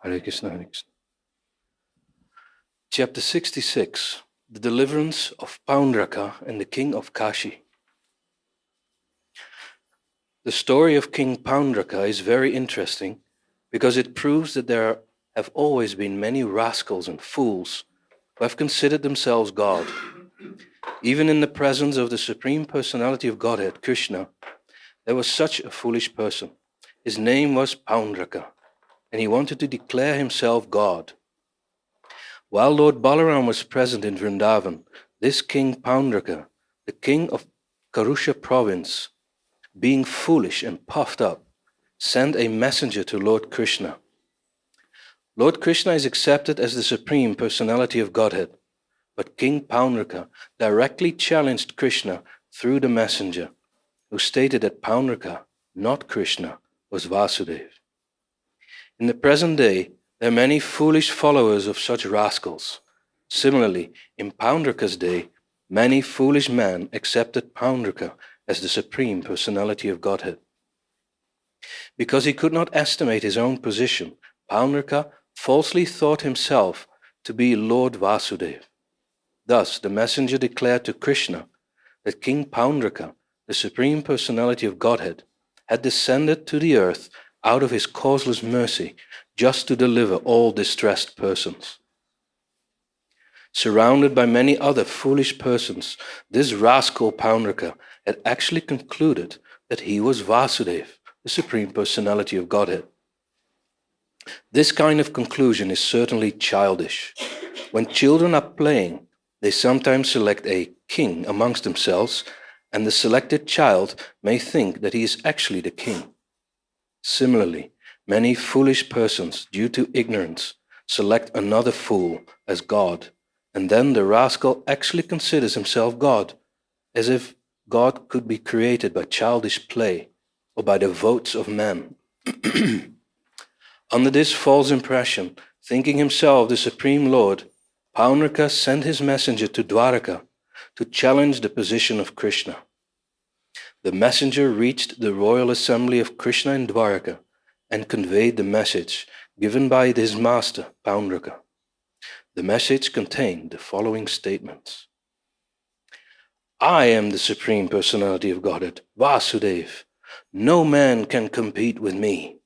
Hare Krishna, Hare Krishna. Chapter 66, the deliverance of Paundraka and the king of Kashi. The story of King Paundraka is very interesting because it proves that there have always been many rascals and fools who have considered themselves God. Even in the presence of the Supreme Personality of Godhead, Krishna, there was such a foolish person. His name was Paundraka, and he wanted to declare himself God. While Lord Balaram was present in Vrindavan, this King Paundraka, the king of Karusha province, being foolish and puffed up, sent a messenger to Lord Krishna. Lord Krishna is accepted as the Supreme Personality of Godhead, but King Paundraka directly challenged Krishna through the messenger, who stated that Paundraka, not Krishna, was Vasudeva. In the present day, there are many foolish followers of such rascals. Similarly, in Paundraka's day, many foolish men accepted Paundraka as the Supreme Personality of Godhead. Because he could not estimate his own position, Paundraka falsely thought himself to be Lord Vasudeva. Thus, the messenger declared to Krishna that King Paundraka, the Supreme Personality of Godhead, had descended to the earth out of his causeless mercy just to deliver all distressed persons. Surrounded by many other foolish persons, this rascal Paundraka had actually concluded that he was Vasudeva, the Supreme Personality of Godhead. This kind of conclusion is certainly childish. When children are playing, they sometimes select a king amongst themselves, and the selected child may think that he is actually the king. Similarly, many foolish persons, due to ignorance, select another fool as God, and then the rascal actually considers himself God, as if God could be created by childish play or by the votes of men. Under this false impression, thinking himself the Supreme Lord, Paundraka sent his messenger to Dwaraka to challenge the position of Krishna. The messenger reached the royal assembly of Krishna in Dwaraka and conveyed the message given by his master, Paundraka. The message contained the following statements. I am the Supreme Personality of Godhead, Vasudeva. No man can compete with me.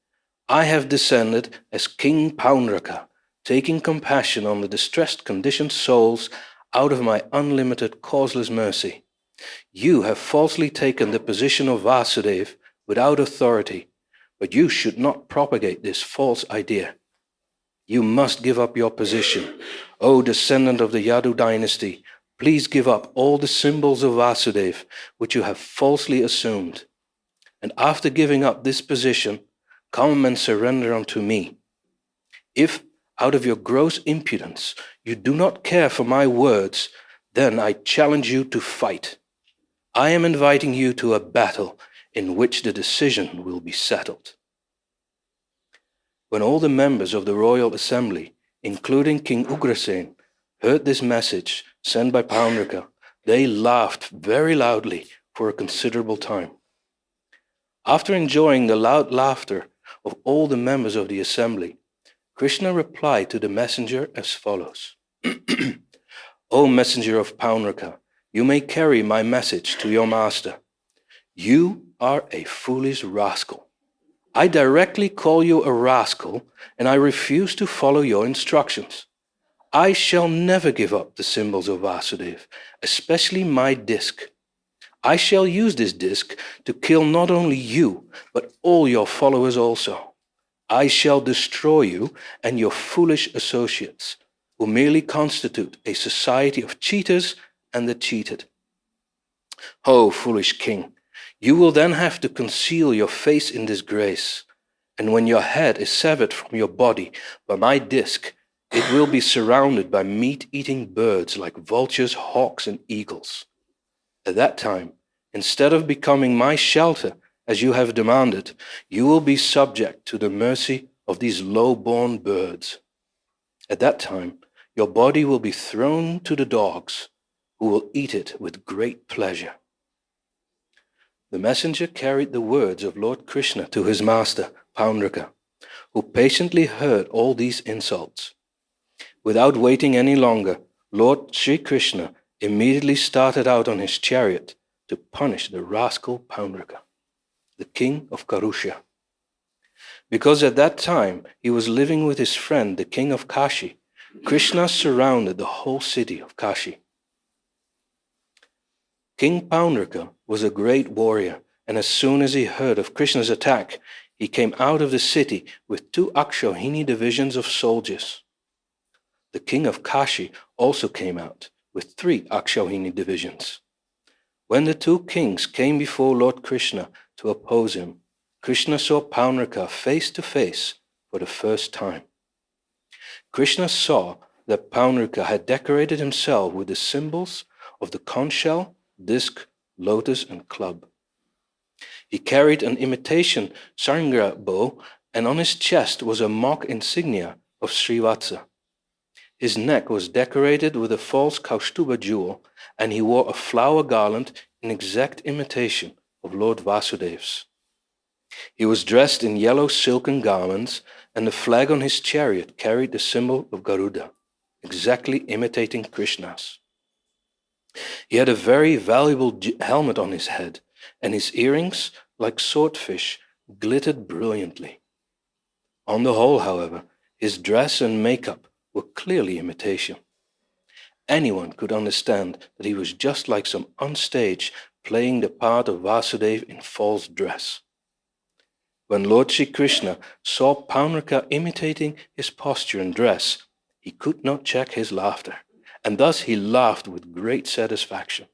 I have descended as King Paundraka, taking compassion on the distressed conditioned souls out of my unlimited causeless mercy. You have falsely taken the position of Vasudeva without authority, but you should not propagate this false idea. You must give up your position. O descendant of the Yadu dynasty, please give up all the symbols of Vasudeva which you have falsely assumed. And after giving up this position, come and surrender unto me. If, out of your gross impudence, you do not care for my words, then I challenge you to fight. I am inviting you to a battle in which the decision will be settled. When all the members of the royal assembly, including King Ugrasen, heard this message sent by Paundraka, they laughed very loudly for a considerable time. After enjoying the loud laughter of all the members of the assembly, Krishna replied to the messenger as follows. O messenger of Paundraka, you may carry my message to your master. You are a foolish rascal. I directly call you a rascal, and I refuse to follow your instructions. I shall never give up the symbols of Vasudeva, especially my disc. I shall use this disc to kill not only you, but all your followers also. I shall destroy you and your foolish associates, who merely constitute a society of cheaters and the cheated. O foolish king, you will then have to conceal your face in disgrace, and when your head is severed from your body by my disc, it will be surrounded by meat-eating birds like vultures, hawks, and eagles. At that time, instead of becoming my shelter, as you have demanded, you will be subject to the mercy of these low-born birds. At that time, your body will be thrown to the dogs, who will eat it with great pleasure. The messenger carried the words of Lord Krishna to his master, Paundraka, who patiently heard all these insults. Without waiting any longer, Lord Sri Krishna immediately started out on his chariot to punish the rascal Paundraka, the king of Karusha. Because at that time he was living with his friend, the king of Kashi, Krishna surrounded the whole city of Kashi. King Paundraka was a great warrior, and as soon as he heard of Krishna's attack, he came out of the city with 2 Akshohini divisions of soldiers. The king of Kashi also came out with 3 Akshohini divisions. When the 2 kings came before Lord Krishna to oppose him, Krishna saw Paundraka face to face for the first time. Krishna saw that Paundraka had decorated himself with the symbols of the conch shell, disc, lotus, and club. He carried an imitation Sangra bow, and on his chest was a mock insignia of Srivatsa. His neck was decorated with a false Kaustuba jewel, and he wore a flower garland in exact imitation of Lord Vasudev's. He was dressed in yellow silken garments, and the flag on his chariot carried the symbol of Garuda, exactly imitating Krishna's. He had a very valuable helmet on his head, and his earrings, like swordfish, glittered brilliantly. On the whole, however, his dress and makeup were clearly imitation. Anyone could understand that he was just like some onstage playing the part of Vasudev in false dress. When Lord Sri Krishna saw Paundraka imitating his posture and dress, he could not check his laughter, and thus he laughed with great satisfaction.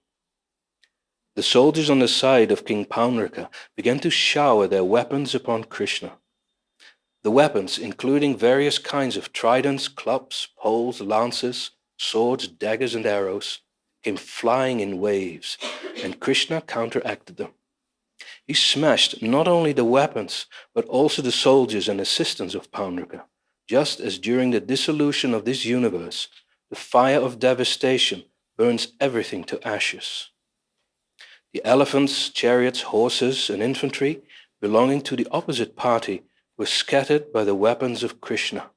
The soldiers on the side of King Paundraka began to shower their weapons upon Krishna. The weapons, including various kinds of tridents, clubs, poles, lances, swords, daggers, and arrows, came flying in waves, and Krishna counteracted them. He smashed not only the weapons, but also the soldiers and assistants of Paundraka, just as during the dissolution of this universe, the fire of devastation burns everything to ashes. The elephants, chariots, horses, and infantry belonging to the opposite party were scattered by the weapons of Krishna.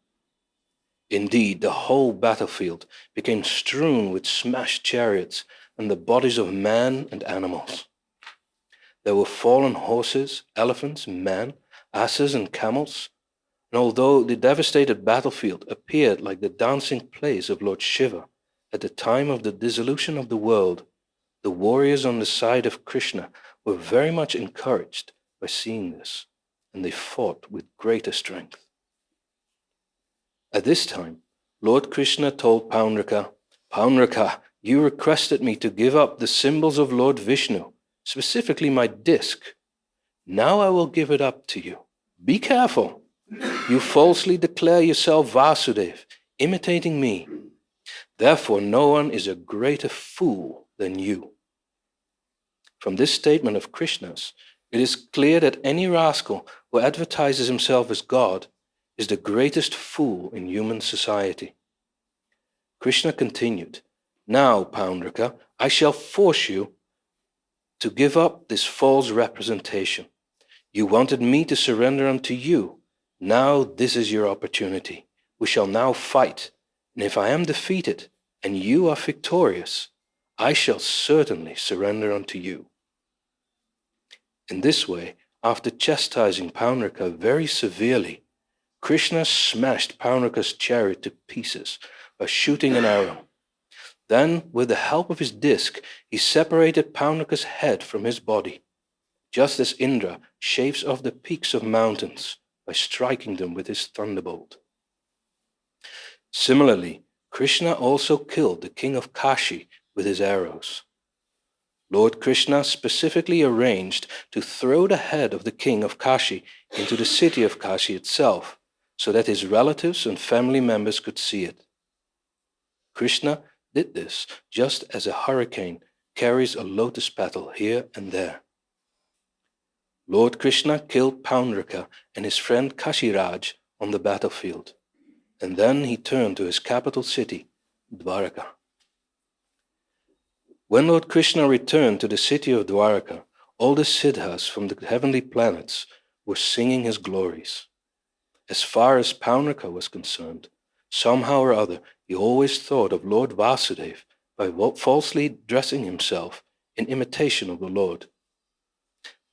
Indeed, the whole battlefield became strewn with smashed chariots and the bodies of men and animals. There were fallen horses, elephants, men, asses, and camels, and although the devastated battlefield appeared like the dancing place of Lord Shiva at the time of the dissolution of the world, the warriors on the side of Krishna were very much encouraged by seeing this, and they fought with greater strength. At this time, Lord Krishna told Paundraka, "Paundraka, you requested me to give up the symbols of Lord Vishnu, specifically my disc. Now I will give it up to you. Be careful. You falsely declare yourself Vasudev, imitating me. Therefore no one is a greater fool than you." From this statement of Krishna's, it is clear that any rascal who advertises himself as God is the greatest fool in human society. Krishna continued, "Now, Paundraka, I shall force you to give up this false representation. You wanted me to surrender unto you. Now this is your opportunity. We shall now fight, and if I am defeated and you are victorious, I shall certainly surrender unto you." In this way, after chastising Paundraka very severely, Krishna smashed Paundraka's chariot to pieces by shooting an arrow. Then, with the help of his disc, he separated Paundraka's head from his body, just as Indra shaves off the peaks of mountains by striking them with his thunderbolt. Similarly, Krishna also killed the king of Kashi with his arrows. Lord Krishna specifically arranged to throw the head of the king of Kashi into the city of Kashi itself, so that his relatives and family members could see it. Krishna did this just as a hurricane carries a lotus petal here and there. Lord Krishna killed Paundraka and his friend Kashiraj on the battlefield, and then he turned to his capital city, Dwaraka. When Lord Krishna returned to the city of Dwaraka, all the siddhas from the heavenly planets were singing his glories. As far as Paunaka was concerned, somehow or other he always thought of Lord Vasudeva by falsely dressing himself in imitation of the Lord.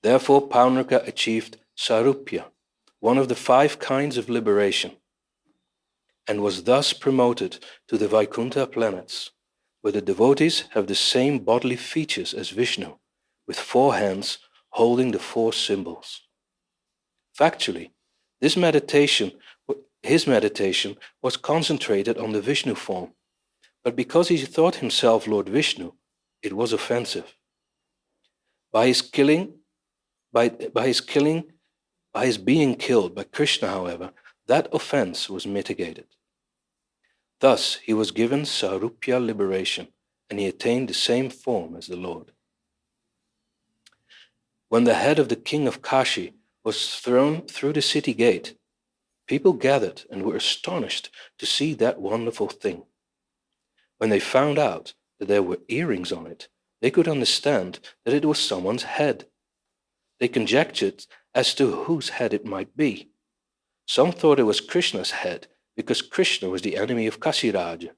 Therefore Paunaka achieved Sarupya, one of the 5 kinds of liberation, and was thus promoted to the Vaikuntha planets, where the devotees have the same bodily features as Vishnu, with 4 hands holding the 4 symbols. Factually, his meditation was concentrated on the Vishnu form, but because he thought himself Lord Vishnu, it was offensive. By his being killed by Krishna, however, that offense was mitigated. Thus, he was given Sarupya liberation, and he attained the same form as the Lord. When the head of the king of Kashi was thrown through the city gate, people gathered and were astonished to see that wonderful thing. When they found out that there were earrings on it, they could understand that it was someone's head. They conjectured as to whose head it might be. Some thought it was Krishna's head, because Krishna was the enemy of Kasiraja,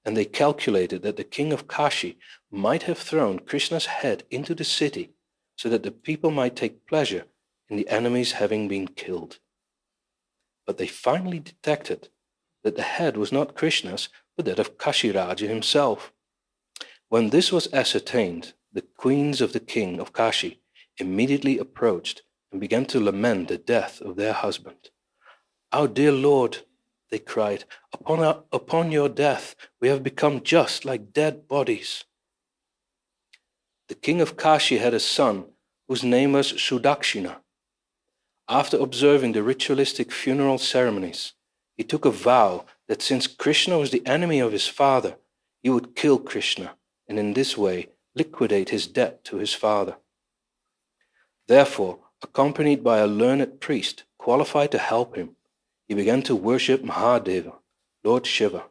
and they calculated that the king of Kashi might have thrown Krishna's head into the city so that the people might take pleasure in the enemies having been killed. But they finally detected that the head was not Krishna's, but that of Kashiraja himself. When this was ascertained, the queens of the king of Kashi immediately approached and began to lament the death of their husband. "Our dear Lord," they cried, upon your death we have become just like dead bodies." The king of Kashi had a son whose name was Sudakshina. After observing the ritualistic funeral ceremonies, he took a vow that since Krishna was the enemy of his father, he would kill Krishna and in this way liquidate his debt to his father. Therefore, accompanied by a learned priest qualified to help him, he began to worship Mahadeva, Lord Shiva.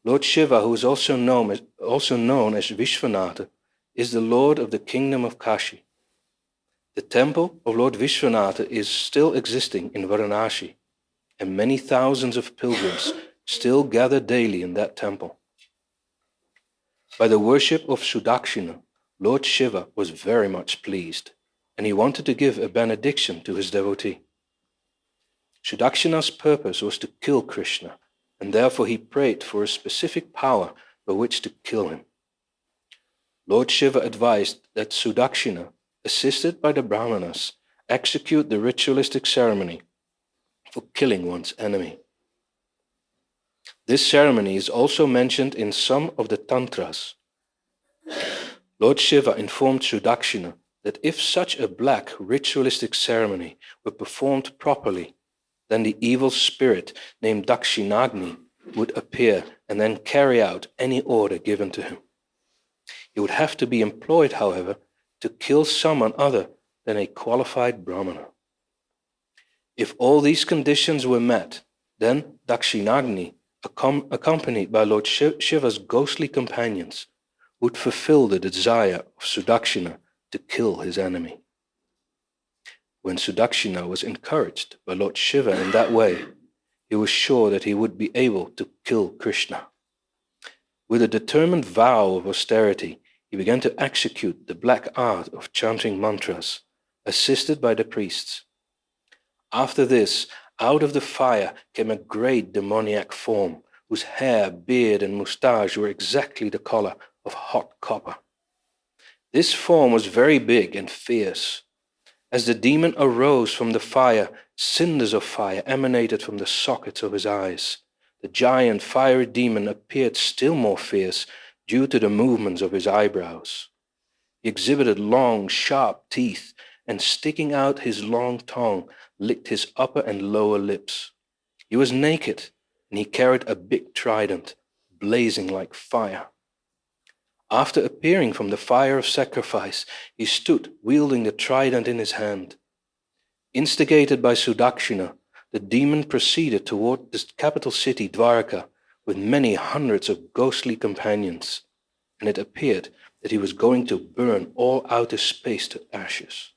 Lord Shiva, who is also known as Vishwanatha, is the Lord of the kingdom of Kashi. The temple of Lord Vishwanatha is still existing in Varanasi, and many thousands of pilgrims still gather daily in that temple. By the worship of Sudakshina, Lord Shiva was very much pleased, and he wanted to give a benediction to his devotee. Sudakshina's purpose was to kill Krishna, and therefore he prayed for a specific power by which to kill him. Lord Shiva advised that Sudakshina, assisted by the Brahmanas, execute the ritualistic ceremony for killing one's enemy. This ceremony is also mentioned in some of the Tantras. Lord Shiva informed Sudakshina that if such a black ritualistic ceremony were performed properly, then the evil spirit named Dakshinagni would appear and then carry out any order given to him. He would have to be employed, however, to kill someone other than a qualified Brahmana. If all these conditions were met, then Dakshinagni, accompanied by Lord Shiva's ghostly companions, would fulfill the desire of Sudakshina to kill his enemy. When Sudakshina was encouraged by Lord Shiva in that way, he was sure that he would be able to kill Krishna. With a determined vow of austerity, he began to execute the black art of chanting mantras, assisted by the priests. After this, out of the fire came a great demoniac form, whose hair, beard, and moustache were exactly the color of hot copper. This form was very big and fierce. As the demon arose from the fire, cinders of fire emanated from the sockets of his eyes. The giant fiery demon appeared still more fierce due to the movements of his eyebrows. He exhibited long, sharp teeth, and sticking out his long tongue, licked his upper and lower lips. He was naked, and he carried a big trident, blazing like fire. After appearing from the fire of sacrifice, he stood wielding the trident in his hand. Instigated by Sudakshina, the demon proceeded toward the capital city Dwarka with many hundreds of ghostly companions, and it appeared that he was going to burn all outer space to ashes.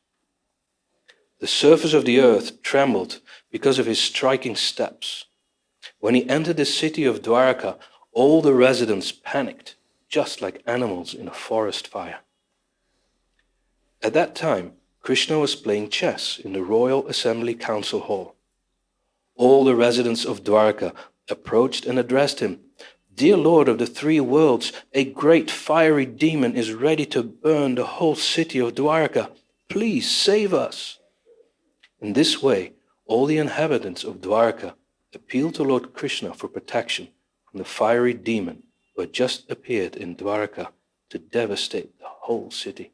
The surface of the earth trembled because of his striking steps. When he entered the city of Dwarka, all the residents panicked, just like animals in a forest fire. At that time, Krishna was playing chess in the Royal Assembly Council Hall. All the residents of Dwarka approached and addressed him. "Dear Lord of the three worlds, a great fiery demon is ready to burn the whole city of Dwarka. Please save us." In this way, all the inhabitants of Dwarka appealed to Lord Krishna for protection from the fiery demon who had just appeared in Dwarka to devastate the whole city.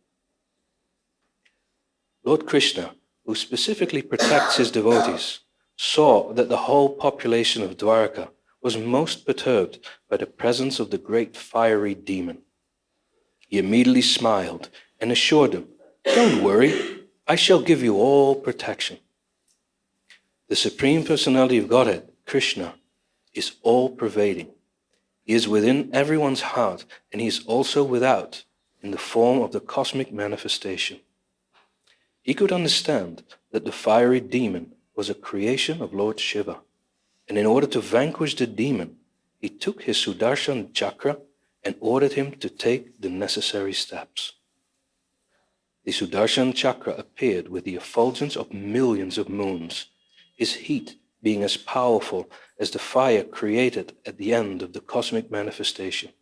Lord Krishna, who specifically protects his devotees, saw that the whole population of Dwarka was most perturbed by the presence of the great fiery demon. He immediately smiled and assured them, "Don't worry, I shall give you all protection." The Supreme Personality of Godhead, Krishna, is all-pervading. He is within everyone's heart, and he is also without, in the form of the cosmic manifestation. He could understand that the fiery demon was a creation of Lord Shiva, and in order to vanquish the demon, he took his Sudarshan chakra and ordered him to take the necessary steps. The Sudarshan chakra appeared with the effulgence of millions of moons, his heat being as powerful as the fire created at the end of the cosmic manifestation.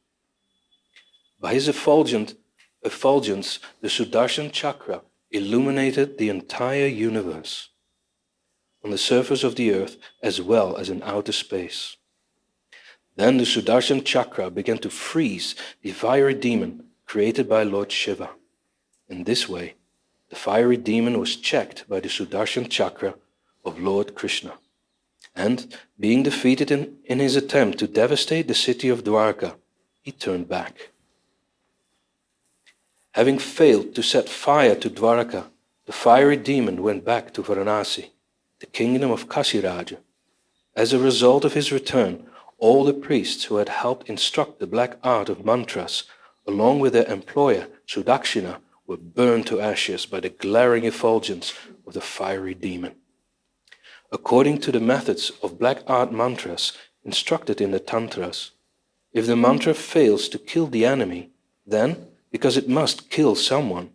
By his effulgence, the Sudarshan chakra illuminated the entire universe, on the surface of the earth as well as in outer space. Then the Sudarshan chakra began to freeze the fiery demon created by Lord Shiva. In this way, the fiery demon was checked by the Sudarshan chakra of Lord Krishna, and being defeated in his attempt to devastate the city of Dwarka, he turned back. Having failed to set fire to Dwarka, the fiery demon went back to Varanasi, the kingdom of Kashiraja. As a result of his return, all the priests who had helped instruct the black art of mantras, along with their employer, Sudakshina, were burned to ashes by the glaring effulgence of the fiery demon. According to the methods of black art mantras instructed in the Tantras, if the mantra fails to kill the enemy, then, because it must kill someone,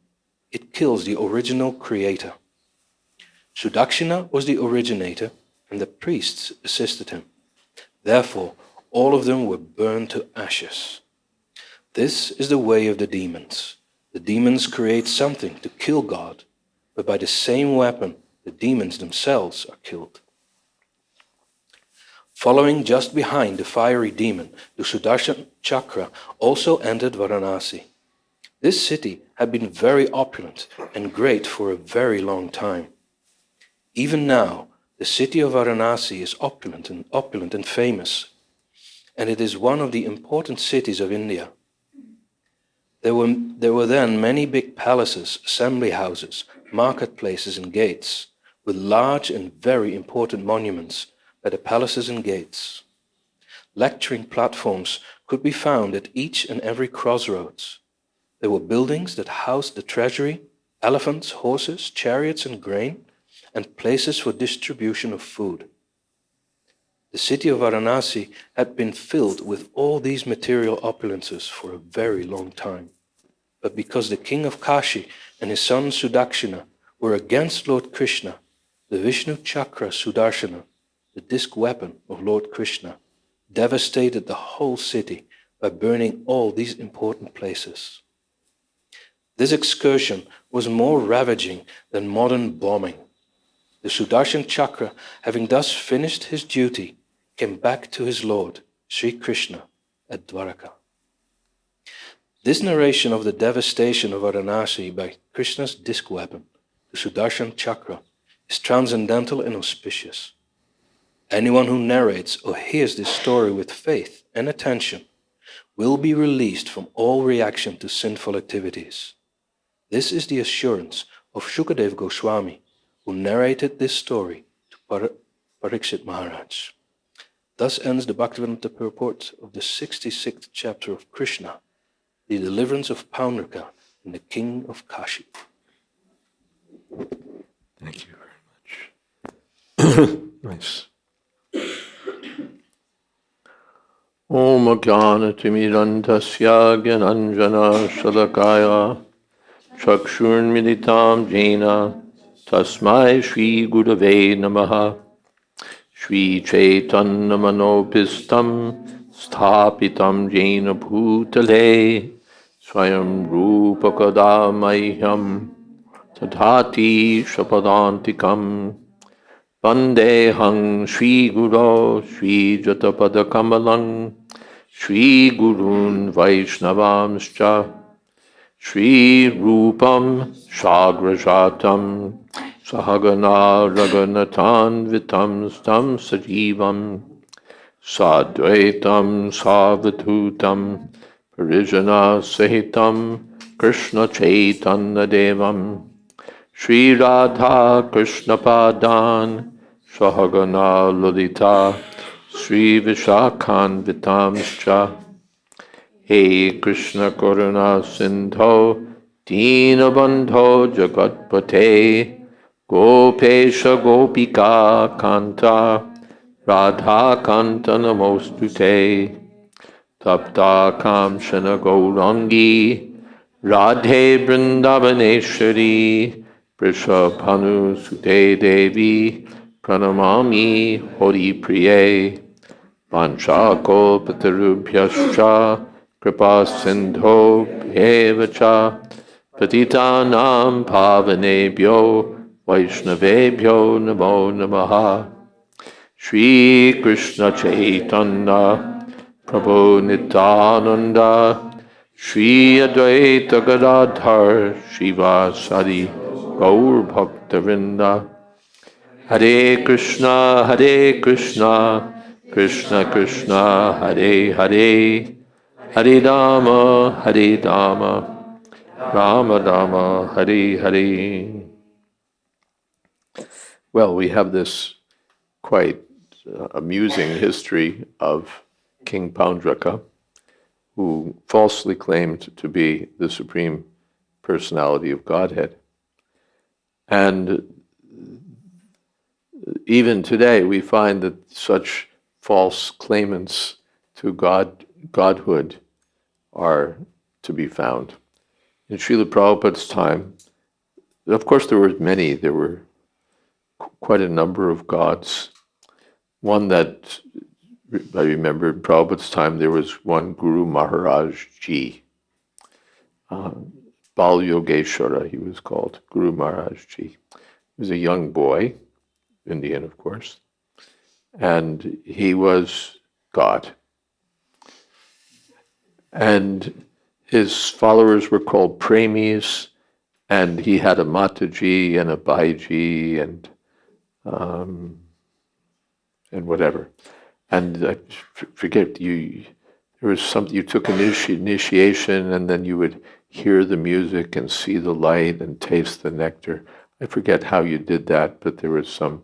it kills the original creator. Sudakshina was the originator, and the priests assisted him. Therefore, all of them were burned to ashes. This is the way of the demons. The demons create something to kill God, but by the same weapon, the demons themselves are killed. Following just behind the fiery demon, the Sudarshan chakra also entered Varanasi. This city had been very opulent and great for a very long time. Even now, the city of Varanasi is opulent and famous, and it is one of the important cities of India. There were then many big palaces, assembly houses, marketplaces and gates, with large and very important monuments at the palaces and gates. Lecturing platforms could be found at each and every crossroads. There were buildings that housed the treasury, elephants, horses, chariots and grain, and places for distribution of food. The city of Varanasi had been filled with all these material opulences for a very long time. But because the king of Kashi and his son Sudakshina were against Lord Krishna, the Vishnu Chakra Sudarshana, the disc weapon of Lord Krishna, devastated the whole city by burning all these important places. This excursion was more ravaging than modern bombing. The Sudarshan Chakra, having thus finished his duty, came back to his Lord, Sri Krishna, at Dwaraka. This narration of the devastation of Varanasi by Krishna's disc weapon, the Sudarshan Chakra, is transcendental and auspicious. Anyone who narrates or hears this story with faith and attention will be released from all reaction to sinful activities. This is the assurance of Shukadev Goswami, who narrated this story to Parikshit Maharaj. Thus ends the Bhakti-Vedanta purport of the 66th chapter of Krishna, the deliverance of Paundraka and the king of Kashi. Thank you. Nice. Om Jnana-timirantasya Gyananjana Shalakaya Chakshurmilitam Jena Tasmai Shri Gurave Namaha Shri Chaitanya Manopistam Sthapitam Jena Bhutale Swayam Rupa Kadamahyam Tadhati Shapadantikam Vandehang Shri Guru Shri Jatapada Kamalang Shri Gurun Vaishnavamscha Shri Rupam Shagrajatam Sahagana Raganatan Vitam Stam Sajivam Sadvaitam Savatutam Parijana Sahitam Krishna Chaitanya Devam Shri Radha Krishna Padan Sahagana Lalita Shri Vishakhan Vitamscha He Krishna Karuna Sindho Dinabandho Jagatpate Gopesha Gopika Kanta Radha Kanta Namostute Tapta Kamshana Gaurangi Radhe Vrindavaneshwari Prishabhanu Sute Devi Pranamami Hori Priye Panchako Patarubhyascha Kripa Sindho Bhevacha Patitanam Pavanebhyo Vaishnavebhyo Namo Namaha Shri Krishna Chaitanya Prabhu Nityananda Shri Advaita Gadadhar Shivasadi Gaur Bhaktavinda Hare Krishna Krishna Krishna Hare Hare Hare Rama Rama Rama Hare Hare. Well, we have this quite amusing history of King Paundraka, who falsely claimed to be the Supreme Personality of Godhead. And even today, we find that such false claimants to Godhood are to be found. In Srila Prabhupada's time, of course there were many, there were quite a number of gods. One that I remember in Prabhupada's time, there was one Guru Maharaj Ji. Bal Yogeshwara, he was called, Guru Maharaj Ji. He was a young boy, Indian of course, and he was God. And his followers were called Premis, and he had a Mataji and a Baiji and whatever. And I forget, there was something, you took initiation and then you would hear the music and see the light and taste the nectar. I forget how you did that, but there was some,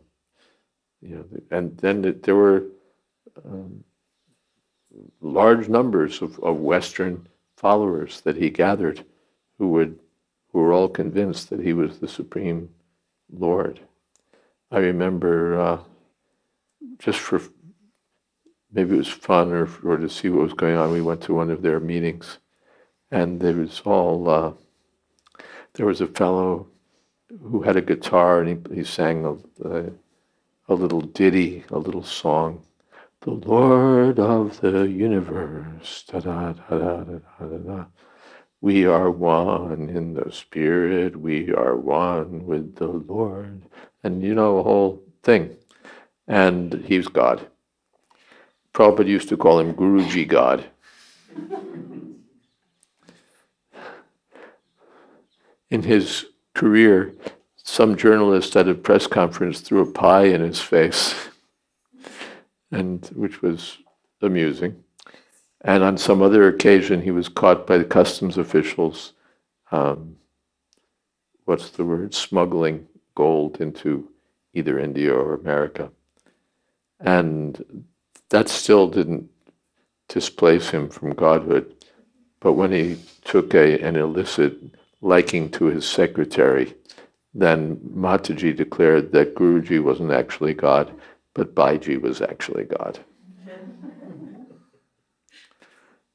and then there were large numbers of Western followers that he gathered who were all convinced that he was the Supreme Lord. I remember just for maybe it was fun or to see what was going on, we went to one of their meetings, and there was a fellow who had a guitar, and he sang a little ditty, a little song. The Lord of the universe, da-da-da-da-da-da-da. We are one in the Spirit, we are one with the Lord. And a whole thing. And he's God. Prabhupada used to call him Guruji God. In his career, some journalist at a press conference threw a pie in his face, and which was amusing. And on some other occasion, he was caught by the customs officials, smuggling gold into either India or America. And that still didn't displace him from godhood. But when he took an illicit liking to his secretary, then Mataji declared that Guruji wasn't actually God, but Baiji was actually God.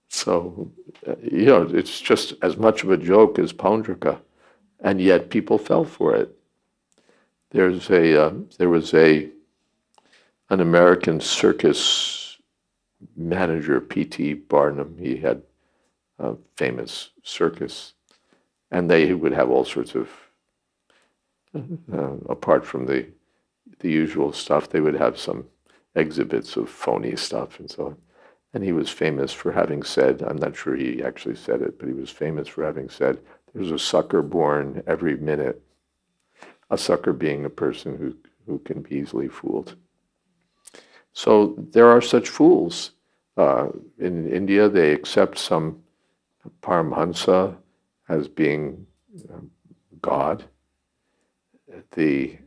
So, it's just as much of a joke as Paundraka, and yet people fell for it. There was an American circus manager, P.T. Barnum. He had a famous circus, and they would have all sorts of, apart from the usual stuff, they would have some exhibits of phony stuff and so on. And he was famous for having said, I'm not sure he actually said it, but he was famous for having said, there's a sucker born every minute. A sucker being a person who can be easily fooled. So there are such fools. In India, they accept some Paramhansa as being God. The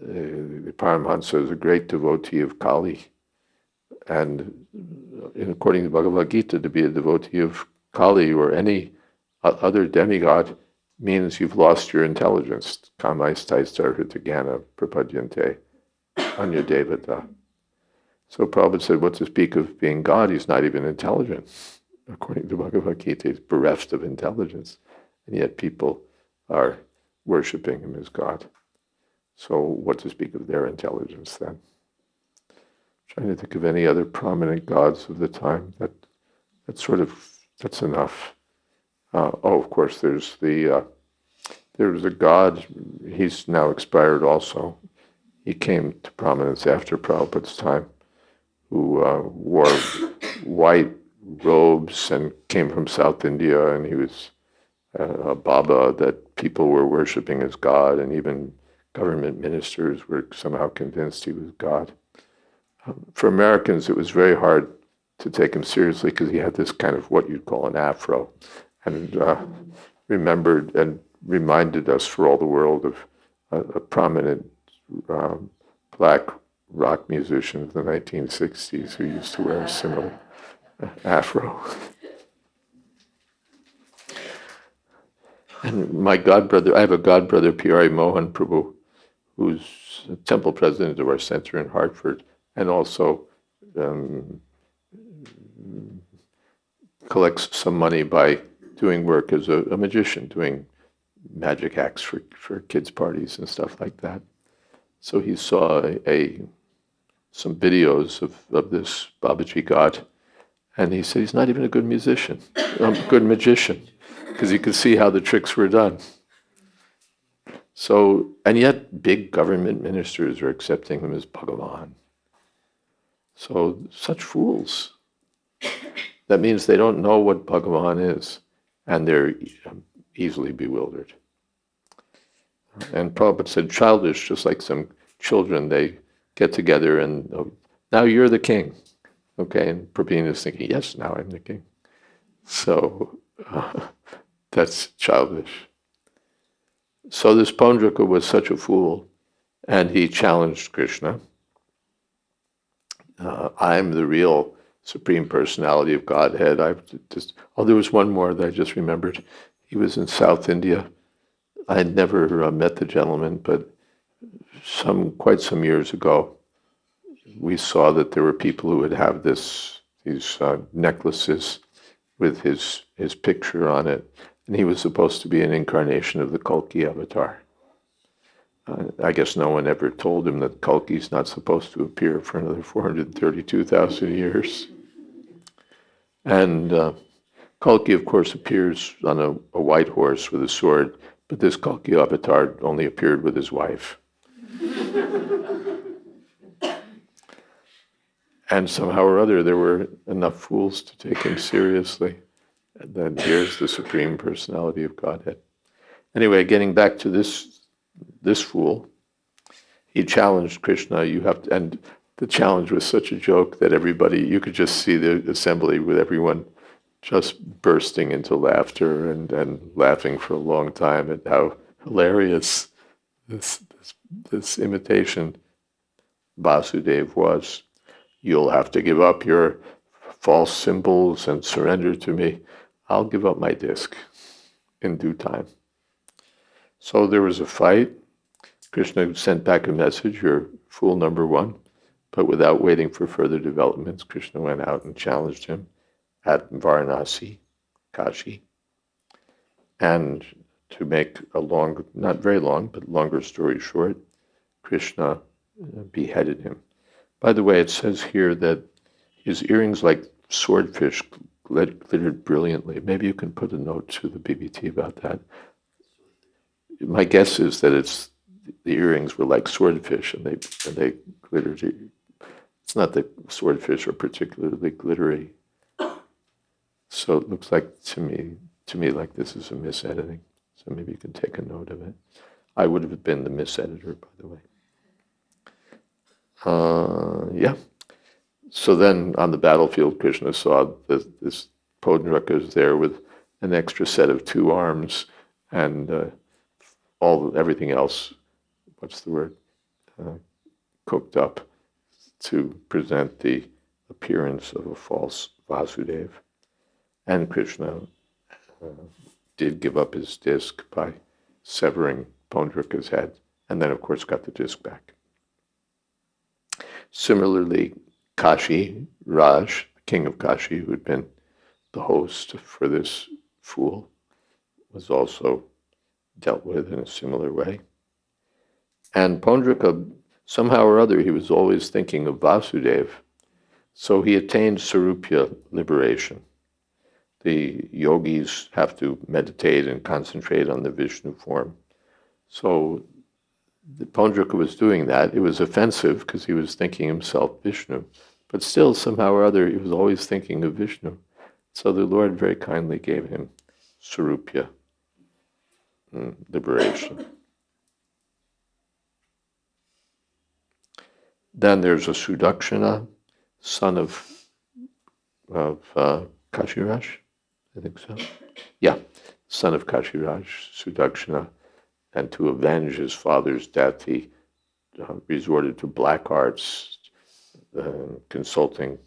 Paramhansa is a great devotee of Kali. And according to Bhagavad-Gita, to be a devotee of Kali or any other demigod means you've lost your intelligence. Kamaistai hritagana prapadyante anyadevata. So Prabhupada said, what to speak of being God? He's not even intelligent. According to Bhagavad-Gita, he's bereft of intelligence. And yet people are worshipping him as God. So what to speak of their intelligence then? Trying to think of any other prominent gods of the time. That's enough. Of course, there was a god. He's now expired also. He came to prominence after Prabhupada's time, who wore white robes and came from South India, and he was a Baba that people were worshipping as God, and even government ministers were somehow convinced he was God. For Americans, it was very hard to take him seriously because he had this kind of what you'd call an afro, and remembered and reminded us for all the world of a prominent black rock musician of the 1960s who used to wear a similar afro. And my godbrother, I have a godbrother, P.R.A. Mohan Prabhu, who's the temple president of our center in Hartford, and also collects some money by doing work as a magician, doing magic acts for kids' parties and stuff like that. So he saw some videos of this Babaji God, and he said he's not even a good musician, good magician, because he could see how the tricks were done. So, and yet big government ministers are accepting him as Bhagavan. So, such fools. That means they don't know what Bhagavan is, and they're easily bewildered. And Prabhupada said childish, just like some children, they get together and, now you're the king. Okay, and Prabhupada is thinking, yes, now I'm the king. So, that's childish. So this Paundraka was such a fool, and he challenged Krishna. I'm the real Supreme Personality of Godhead. There was one more that I just remembered. He was in South India. I had never met the gentleman, but quite some years ago, we saw that there were people who would have these necklaces with his picture on it, and he was supposed to be an incarnation of the Kalki avatar. I guess no one ever told him that Kalki's not supposed to appear for another 432,000 years. And Kalki, of course, appears on a white horse with a sword, but this Kalki avatar only appeared with his wife. And somehow or other, there were enough fools to take him seriously. And then here's the Supreme Personality of Godhead. Anyway, getting back to this fool, he challenged Krishna. And the challenge was such a joke that you could just see the assembly with everyone just bursting into laughter and laughing for a long time at how hilarious this imitation Vasudeva was. You'll have to give up your false symbols and surrender to me. I'll give up my disc in due time. So there was a fight. Krishna sent back a message, you're fool number one. But without waiting for further developments, Krishna went out and challenged him at Varanasi, Kashi. And to make a long, not very long, but longer story short, Krishna beheaded him. By the way, it says here that his earrings, like swordfish, glittered brilliantly. Maybe you can put a note to the BBT about that. My guess is that the earrings were like swordfish, and they glittered. It's not that swordfish are particularly glittery. So it looks like to me like this is a misediting. So maybe you can take a note of it. I would have been the miseditor, by the way. Yeah. So then on the battlefield, Krishna saw this Podnraka is there with an extra set of 2 arms and everything else, what's the word, cooked up to present the appearance of a false Vasudeva. And Krishna did give up his disc by severing Pondraka's head, and then of course got the disc back. Similarly, Kashi, Raj, the king of Kashi, who had been the host for this fool, was also dealt with in a similar way. And Pondraka, somehow or other, he was always thinking of Vasudeva, so he attained Sarupya liberation. The yogis have to meditate and concentrate on the Vishnu form. So Pondraka was doing that. It was offensive because he was thinking himself Vishnu, but still somehow or other he was always thinking of Vishnu. So the Lord very kindly gave him Sarupya liberation. Then there's a Sudakshana, son of Kashiraj, I think so. Yeah, son of Kashiraj, Sudakshana, and to avenge his father's death, he resorted to black arts, consulting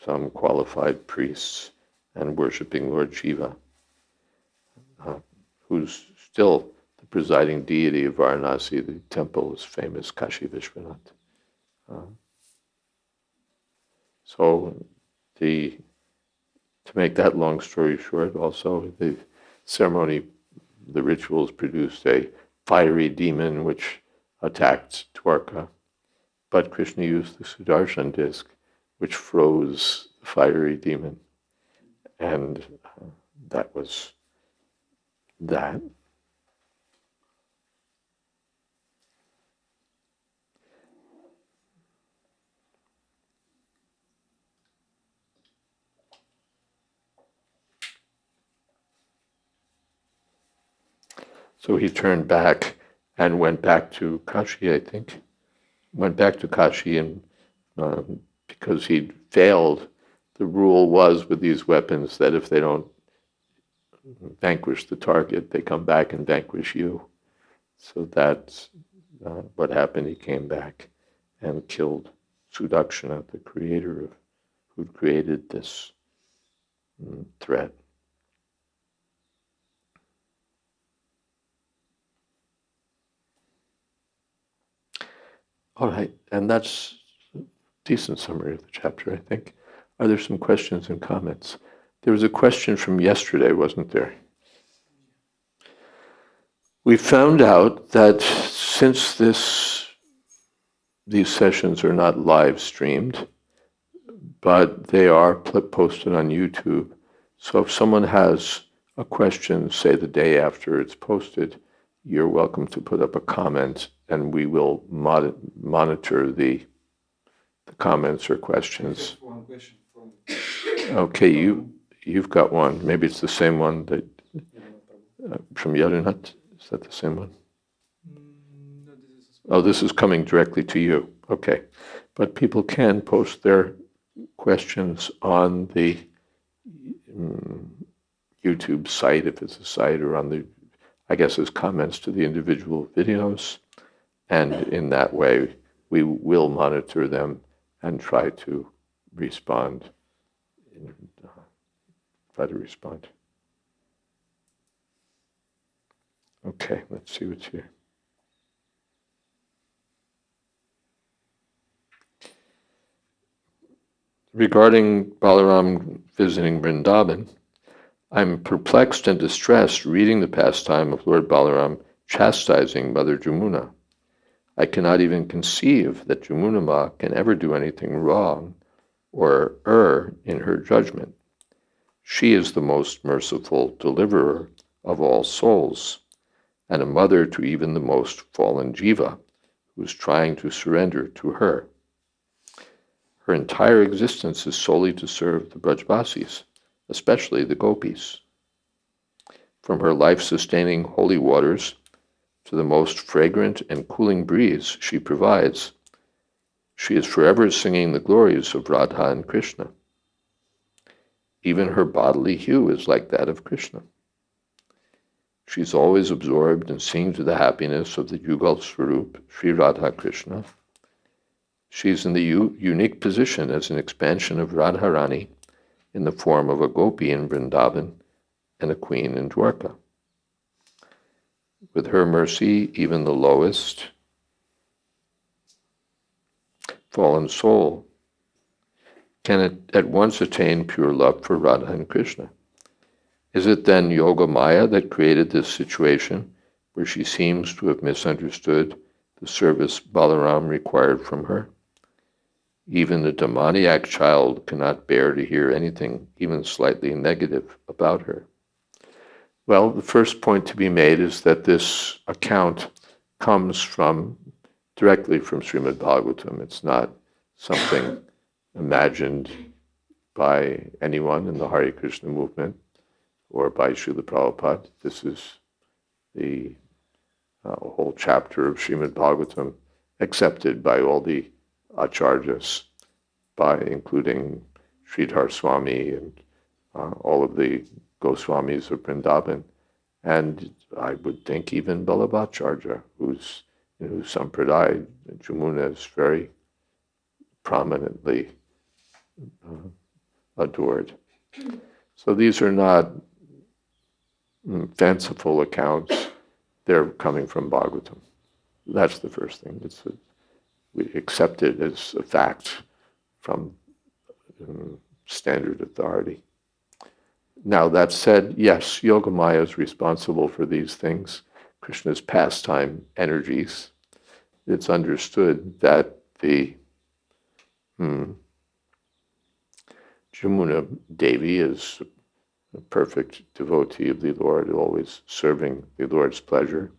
some qualified priests and worshipping Lord Shiva, who's still the presiding deity of Varanasi. The temple is famous, Kashi Vishwanath. To make that long story short, also the ceremony, the rituals produced a fiery demon which attacked Dwarka, but Krishna used the Sudarshan disc, which froze the fiery demon, and that was that. So he turned back and went back to Kashi, I think. Went back to Kashi, and because he'd failed, the rule was with these weapons that if they don't vanquish the target, they come back and vanquish you. So that's what happened. He came back and killed Sudakshana, the creator who'd created this threat. All right, and that's a decent summary of the chapter, I think. Are there some questions and comments? There was a question from yesterday, wasn't there? We found out that since these sessions are not live streamed, but they are posted on YouTube. So if someone has a question, say the day after it's posted, you're welcome to put up a comment, and we will monitor the comments or questions. One question from Okay, you've got one. Maybe it's the same one that from Yadunat. Is that the same one? No, this is Oh, this is coming directly to you. Okay, but people can post their questions on the YouTube site, if it's a site, or on the, I guess, as comments to the individual videos. And in that way, we will monitor them and try to respond. Okay, let's see what's here. Regarding Balaram visiting Vrindavan, I'm perplexed and distressed reading the pastime of Lord Balaram chastising Mother Jamuna. I cannot even conceive that Jamuna Ma can ever do anything wrong or err in her judgment. She is the most merciful deliverer of all souls, and a mother to even the most fallen jiva, who is trying to surrender to her. Her entire existence is solely to serve the Brajbasis, especially the gopis. From her life-sustaining holy waters to the most fragrant and cooling breeze she provides, she is forever singing the glories of Radha and Krishna. Even her bodily hue is like that of Krishna. She's always absorbed in seeing to the happiness of the Yugal Swarup, Sri Radha Krishna. She's in the unique position as an expansion of Radharani in the form of a gopi in Vrindavan and a queen in Dwarka. With her mercy, even the lowest fallen soul can at once attain pure love for Radha and Krishna. Is it then Yoga Maya that created this situation where she seems to have misunderstood the service Balaram required from her? Even the demoniac child cannot bear to hear anything even slightly negative about her. Well, the first point to be made is that this account comes directly from Srimad Bhagavatam. It's not something imagined by anyone in the Hare Krishna movement or by Srila Prabhupada. This is the whole chapter of Srimad Bhagavatam accepted by all the acharyas, including Sridhar Swami and all of the Goswamis of Vrindavan, and I would think even Ballabhacharya, who's in whose sampradaya Jamuna is very prominently adored. So these are not fanciful accounts, they're coming from Bhagavatam. That's the first thing. We accept it as a fact from standard authority. Now that said, yes, Yogamaya is responsible for these things, Krishna's pastime energies. It's understood that the Jamuna Devi is a perfect devotee of the Lord, always serving the Lord's pleasure.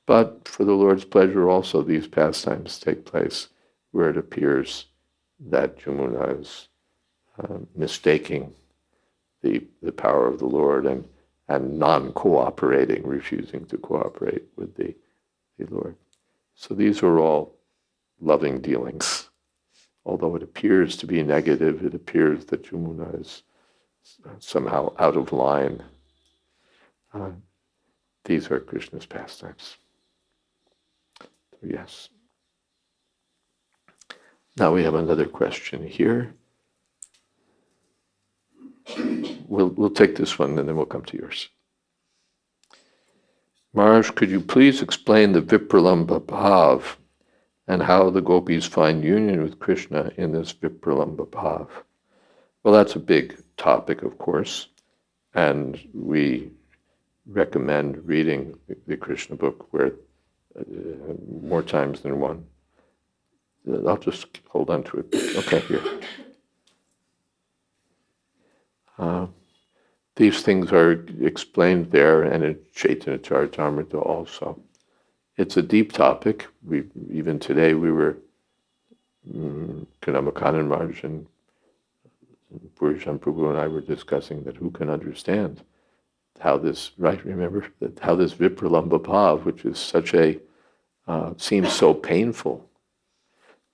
But for the Lord's pleasure also these pastimes take place where it appears that Jamuna is mistaking the power of the Lord and non-cooperating, refusing to cooperate with the Lord. So these are all loving dealings. Although it appears to be negative, it appears that Jamuna is somehow out of line. These are Krishna's pastimes. So yes. Now we have another question here. We'll take this one and then we'll come to yours. Maharaj, could you please explain the Vipralambha Bhav and how the gopis find union with Krishna in this Vipralambha Bhav? Well, that's a big topic, of course, and we recommend reading the Krishna book where more times than one. I'll just hold on to it. Okay, here. These things are explained there and in Chaitanya Charitamrita also. It's a deep topic. Even today we were, Kanamakan Maharaj and Purishan Prabhu and I were discussing that who can understand how this, right, remember, that how this Vipralambha Bhav, which is such a, seems so painful,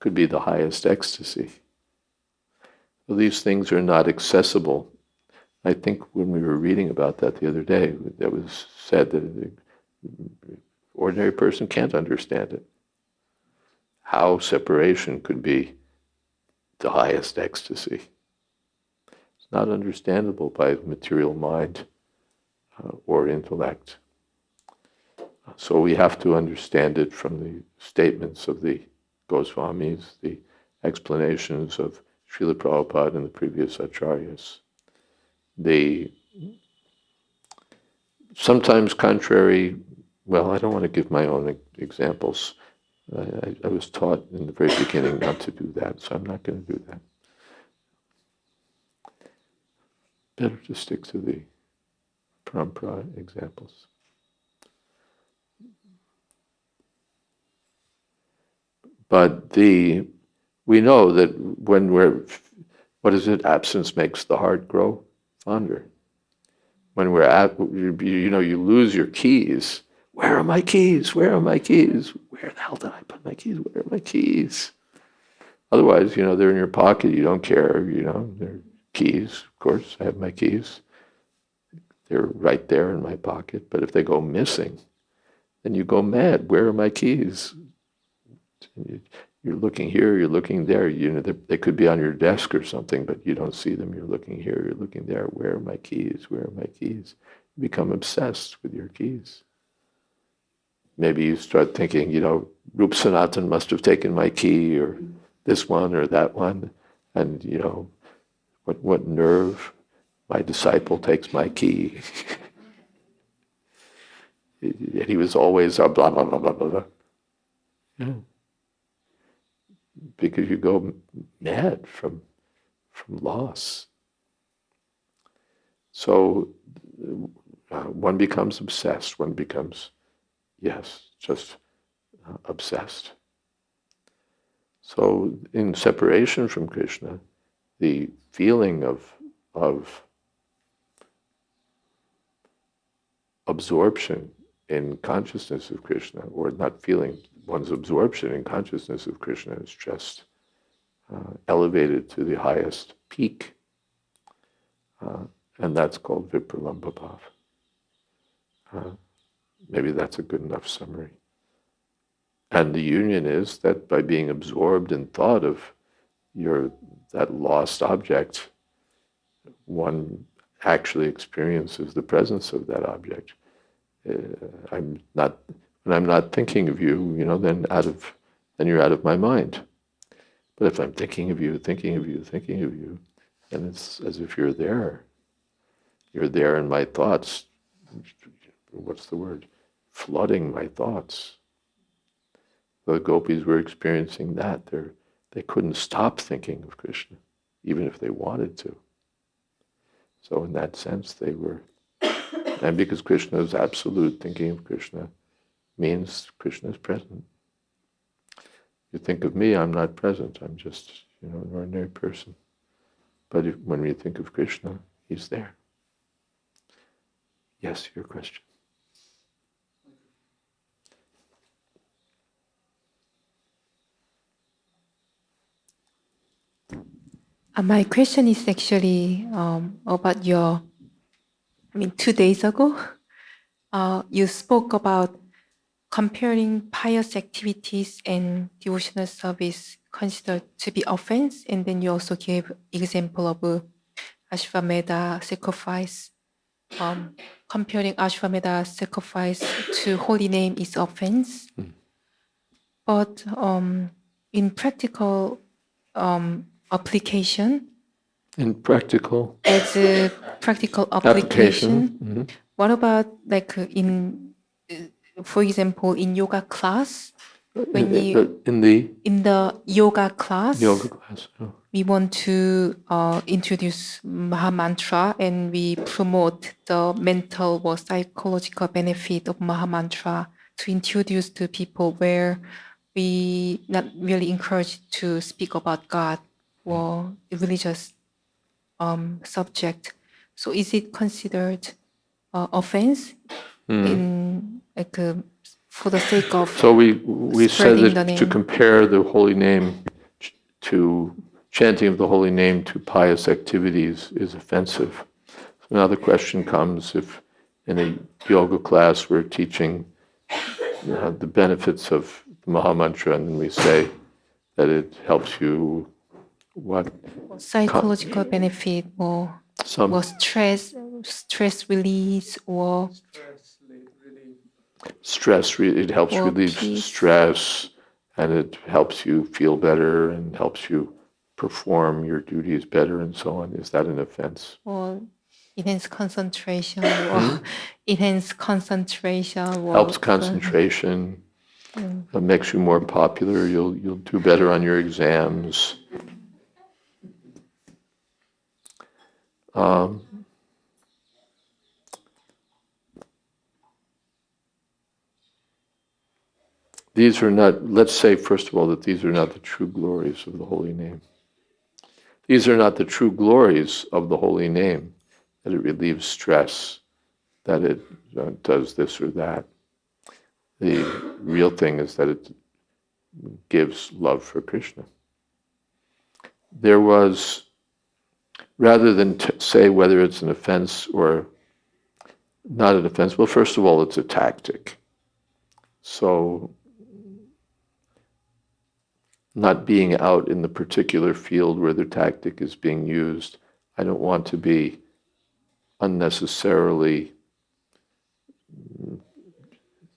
could be the highest ecstasy. So these things are not accessible. I think when we were reading about that the other day, that was said that an ordinary person can't understand it. How separation could be the highest ecstasy. It's not understandable by the material mind or intellect. So we have to understand it from the statements of the Goswamis, the explanations of Srila Prabhupada and the previous acharyas. They sometimes contrary, well, I don't want to give my own examples. I was taught in the very beginning not to do that, so I'm not going to do that. Better to stick to the parampara examples. But we know that when what is it? Absence makes the heart grow fonder. When you lose your keys. Where are my keys? Where are my keys? Where the hell did I put my keys? Where are my keys? Otherwise, they're in your pocket. You don't care. They're keys. Of course, I have my keys. They're right there in my pocket. But if they go missing, then you go mad. Where are my keys? You're looking here, you're looking there. They could be on your desk or something, but you don't see them. You're looking here, you're looking there. Where are my keys? Where are my keys? You become obsessed with your keys. Maybe you start thinking, Rup Sanatan must have taken my key, or this one or that one, and what nerve? My disciple takes my key. And he was always blah blah blah blah blah. Yeah. Because you go mad from loss. So one becomes obsessed, one becomes, just obsessed. So in separation from Krishna, the feeling of absorption in consciousness of Krishna, or not feeling one's absorption in consciousness of Krishna, is just elevated to the highest peak. And that's called Vipralambha Bhav. Maybe that's a good enough summary. And the union is that by being absorbed in thought of that lost object, one actually experiences the presence of that object. When I'm not thinking of you, then you're out of my mind. But if I'm thinking of you, then it's as if you're there. You're there in my thoughts. What's the word? Flooding my thoughts. The gopis were experiencing that. They couldn't stop thinking of Krishna, even if they wanted to. So in that sense, they were, and because Krishna is absolute, thinking of Krishna means Krishna is present. You think of me, I'm not present. I'm just, an ordinary person. But when we think of Krishna, he's there. Yes, your question. My question is actually about 2 days ago, you spoke about comparing pious activities and devotional service considered to be offense, and then you also gave example of Ashvamedha sacrifice. Comparing Ashvamedha sacrifice to holy name is offense. But in practical application, as a practical application, what about for example, in yoga class, when in the yoga class, oh. we want to introduce Maha Mantra, and we promote the mental or psychological benefit of Maha Mantra to introduce to people, where we not really encourage to speak about God or religious subject. So is it considered offense in for the sake of So we said that to compare the holy name to chanting of the holy name to pious activities is offensive. So now the question comes, if in a yoga class we're teaching the benefits of the Maha Mantra, and we say that it helps you psychological benefit or stress release or Stress relief. Stress, it helps or relieve peace. stress, and it helps you feel better and helps you perform your duties better and so on. Is that an offense? Or enhance concentration, or enhance concentration. Helps Work. concentration, makes you more popular, you'll do better on your exams. These are not, let's say first of all that these are not the true glories of the holy name. These are not the true glories of the holy name, that it relieves stress, that it does this or that. The real thing is that it gives love for Krishna. There was, rather than say whether it's an offense or not an offense, well, first of all, it's a tactic. So, not being out in the particular field where the tactic is being used, I don't want to be unnecessarily,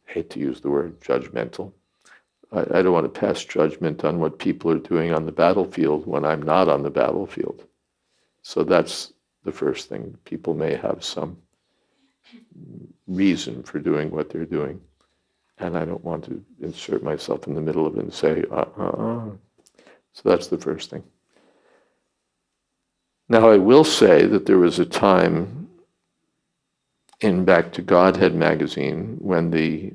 hate to use the word judgmental. I don't want to pass judgment on what people are doing on the battlefield when I'm not on the battlefield. So that's the first thing. People may have some reason for doing what they're doing, and I don't want to insert myself in the middle of it and say, So that's the first thing. Now I will say that there was a time in Back to Godhead magazine when the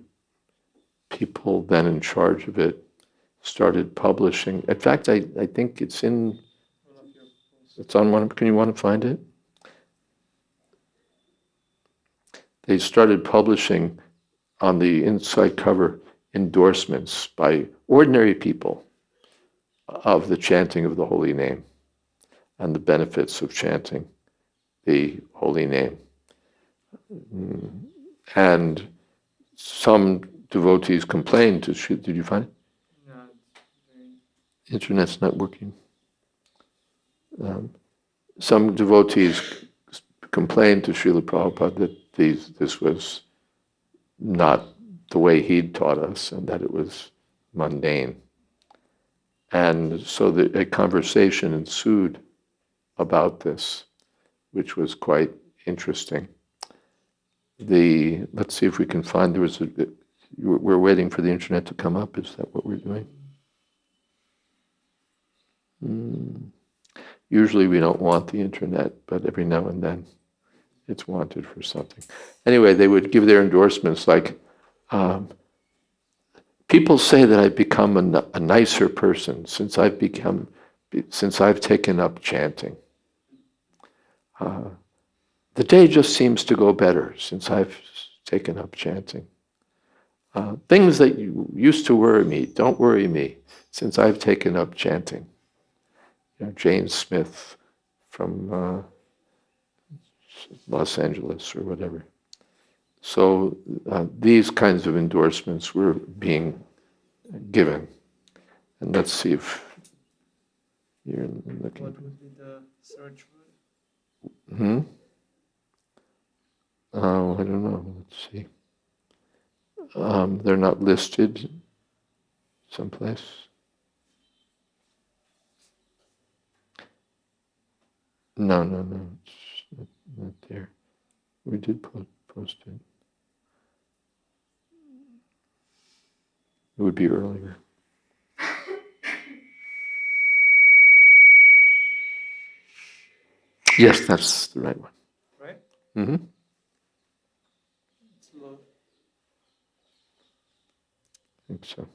people then in charge of it started publishing. In fact, I think it's on one, can you want to find it? They started publishing on the inside cover endorsements by ordinary people of the chanting of the holy name and the benefits of chanting the holy name. And some devotees complained to Sri, did you find it? No. Internet's not working. Some devotees complained to Srila Prabhupada that this was not the way he'd taught us and that it was mundane. And so a conversation ensued about this, which was quite interesting. Let's see if we can find, we're waiting for the internet to come up, is that what we're doing? Usually we don't want the internet, but every now and then it's wanted for something. Anyway, they would give their endorsements like, people say that I've become a nicer person since I've taken up chanting. The day just seems to go better since I've taken up chanting. Things that used to worry me don't worry me since I've taken up chanting. Jane Smith from Los Angeles or whatever. So these kinds of endorsements were being given. And let's see if you're looking. What would be the search word? Oh, I don't know. Let's see. They're not listed someplace. No. It's not there. We did post it. It would be earlier. Yes, that's the right one. Right? Mm-hmm. It's low. I think so.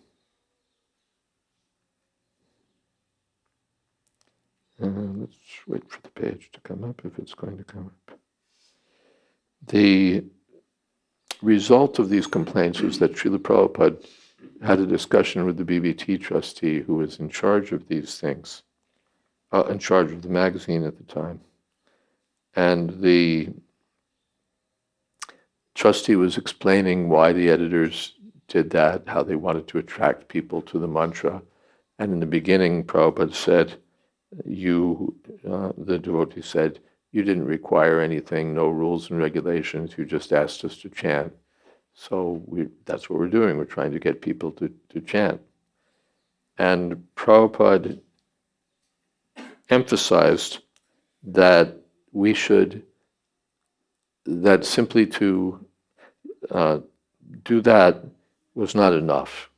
Let's wait for the page to come up if it's going to come up. The result of these complaints was that Srila Prabhupada had a discussion with the BBT trustee who was in charge of these things, in charge of the magazine at the time. And the trustee was explaining why the editors did that, how they wanted to attract people to the mantra. And in the beginning, Prabhupada said, the devotee said, you didn't require anything, no rules and regulations, you just asked us to chant. So that's what we're doing. We're trying to get people to chant. And Prabhupada emphasized that we should, that simply to do that was not enough.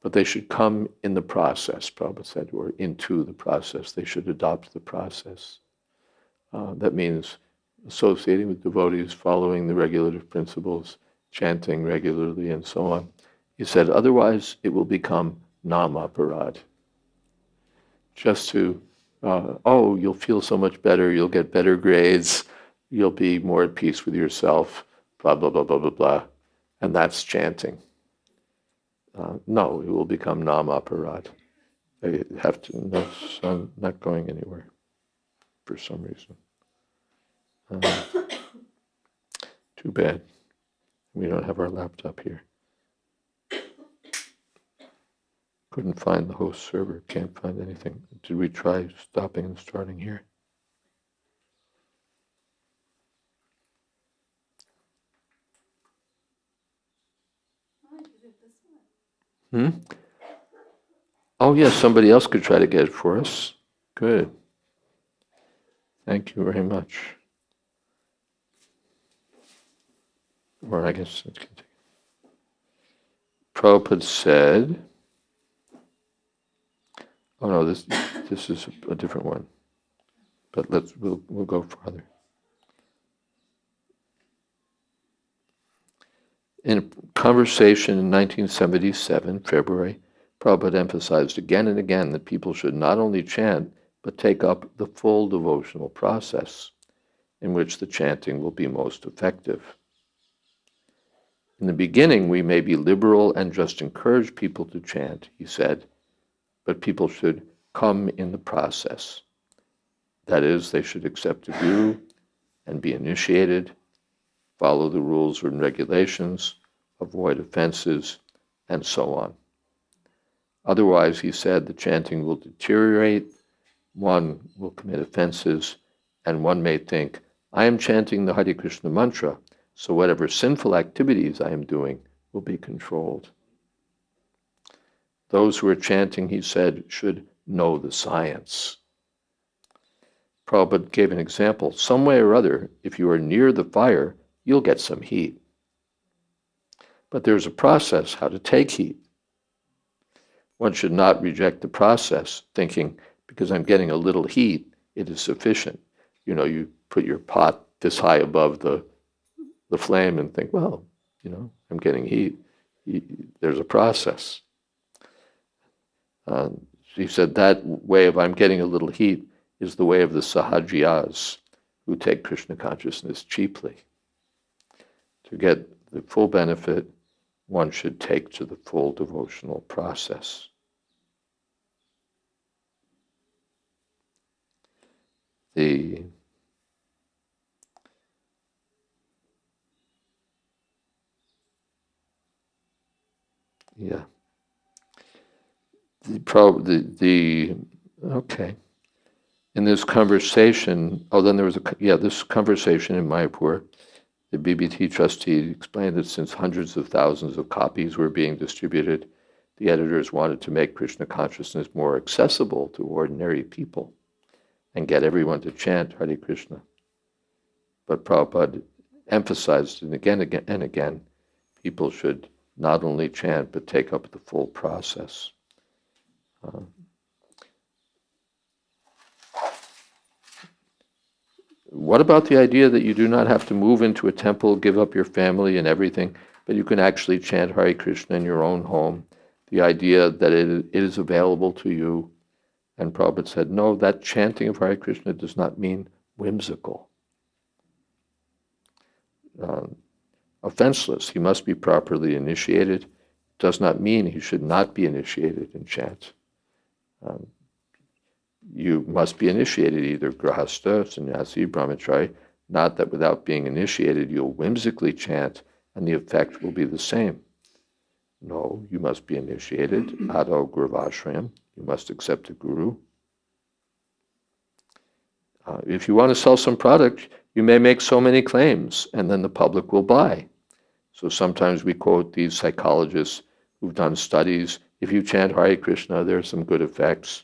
But they should come in the process, Prabhupada said, or into the process. They should adopt the process. That means associating with devotees, following the regulative principles, chanting regularly, and so on. He said, otherwise it will become namaparad. Just to, you'll feel so much better, you'll get better grades, you'll be more at peace with yourself, blah, blah, blah, blah, blah, blah. And that's chanting. No, it will become namaparad. They have to, that's not going anywhere for some reason. Too bad. We don't have our laptop here. Couldn't find the host server, can't find anything. Did we try stopping and starting here? Oh yes, somebody else could try to get it for us. Good. Thank you very much. Or I guess it can take. Prabhupada said, oh no, this is a different one. But we'll go further. In a conversation in 1977, February, Prabhupada emphasized again and again that people should not only chant, but take up the full devotional process, in which the chanting will be most effective. In the beginning, we may be liberal and just encourage people to chant, he said, but people should come in the process. That is, they should accept a guru and be initiated, follow the rules and regulations, avoid offenses, and so on. Otherwise, he said, the chanting will deteriorate, one will commit offenses, and one may think, I am chanting the Hare Krishna mantra, so whatever sinful activities I am doing will be controlled. Those who are chanting, he said, should know the science. Prabhupada gave an example. Some way or other, if you are near the fire, you'll get some heat. But there's a process how to take heat. One should not reject the process, thinking, because I'm getting a little heat, it is sufficient. You put your pot this high above the flame and think, well, I'm getting heat. There's a process. He said that way of I'm getting a little heat is the way of the sahajiyas, who take Krishna consciousness cheaply. To get the full benefit, one should take to the full devotional process. The okay. In this conversation, then there was this conversation in Mayapur. The BBT trustee explained that since hundreds of thousands of copies were being distributed, the editors wanted to make Krishna consciousness more accessible to ordinary people and get everyone to chant Hare Krishna. But Prabhupada emphasized it again and again, people should not only chant, but take up the full process. What about the idea that you do not have to move into a temple, give up your family and everything, but you can actually chant Hare Krishna in your own home? The idea that it is available to you. And Prabhupada said, no, that chanting of Hare Krishna does not mean whimsical. Offenseless, he must be properly initiated. Does not mean he should not be initiated in chant. You must be initiated, either grahastha, sannyasi, brahmachari, not that without being initiated you'll whimsically chant and the effect will be the same. No, you must be initiated, ado gurvashrayam, you must accept a guru. If you want to sell some product, you may make so many claims and then the public will buy. So sometimes we quote these psychologists who've done studies. If you chant Hare Krishna, there are some good effects.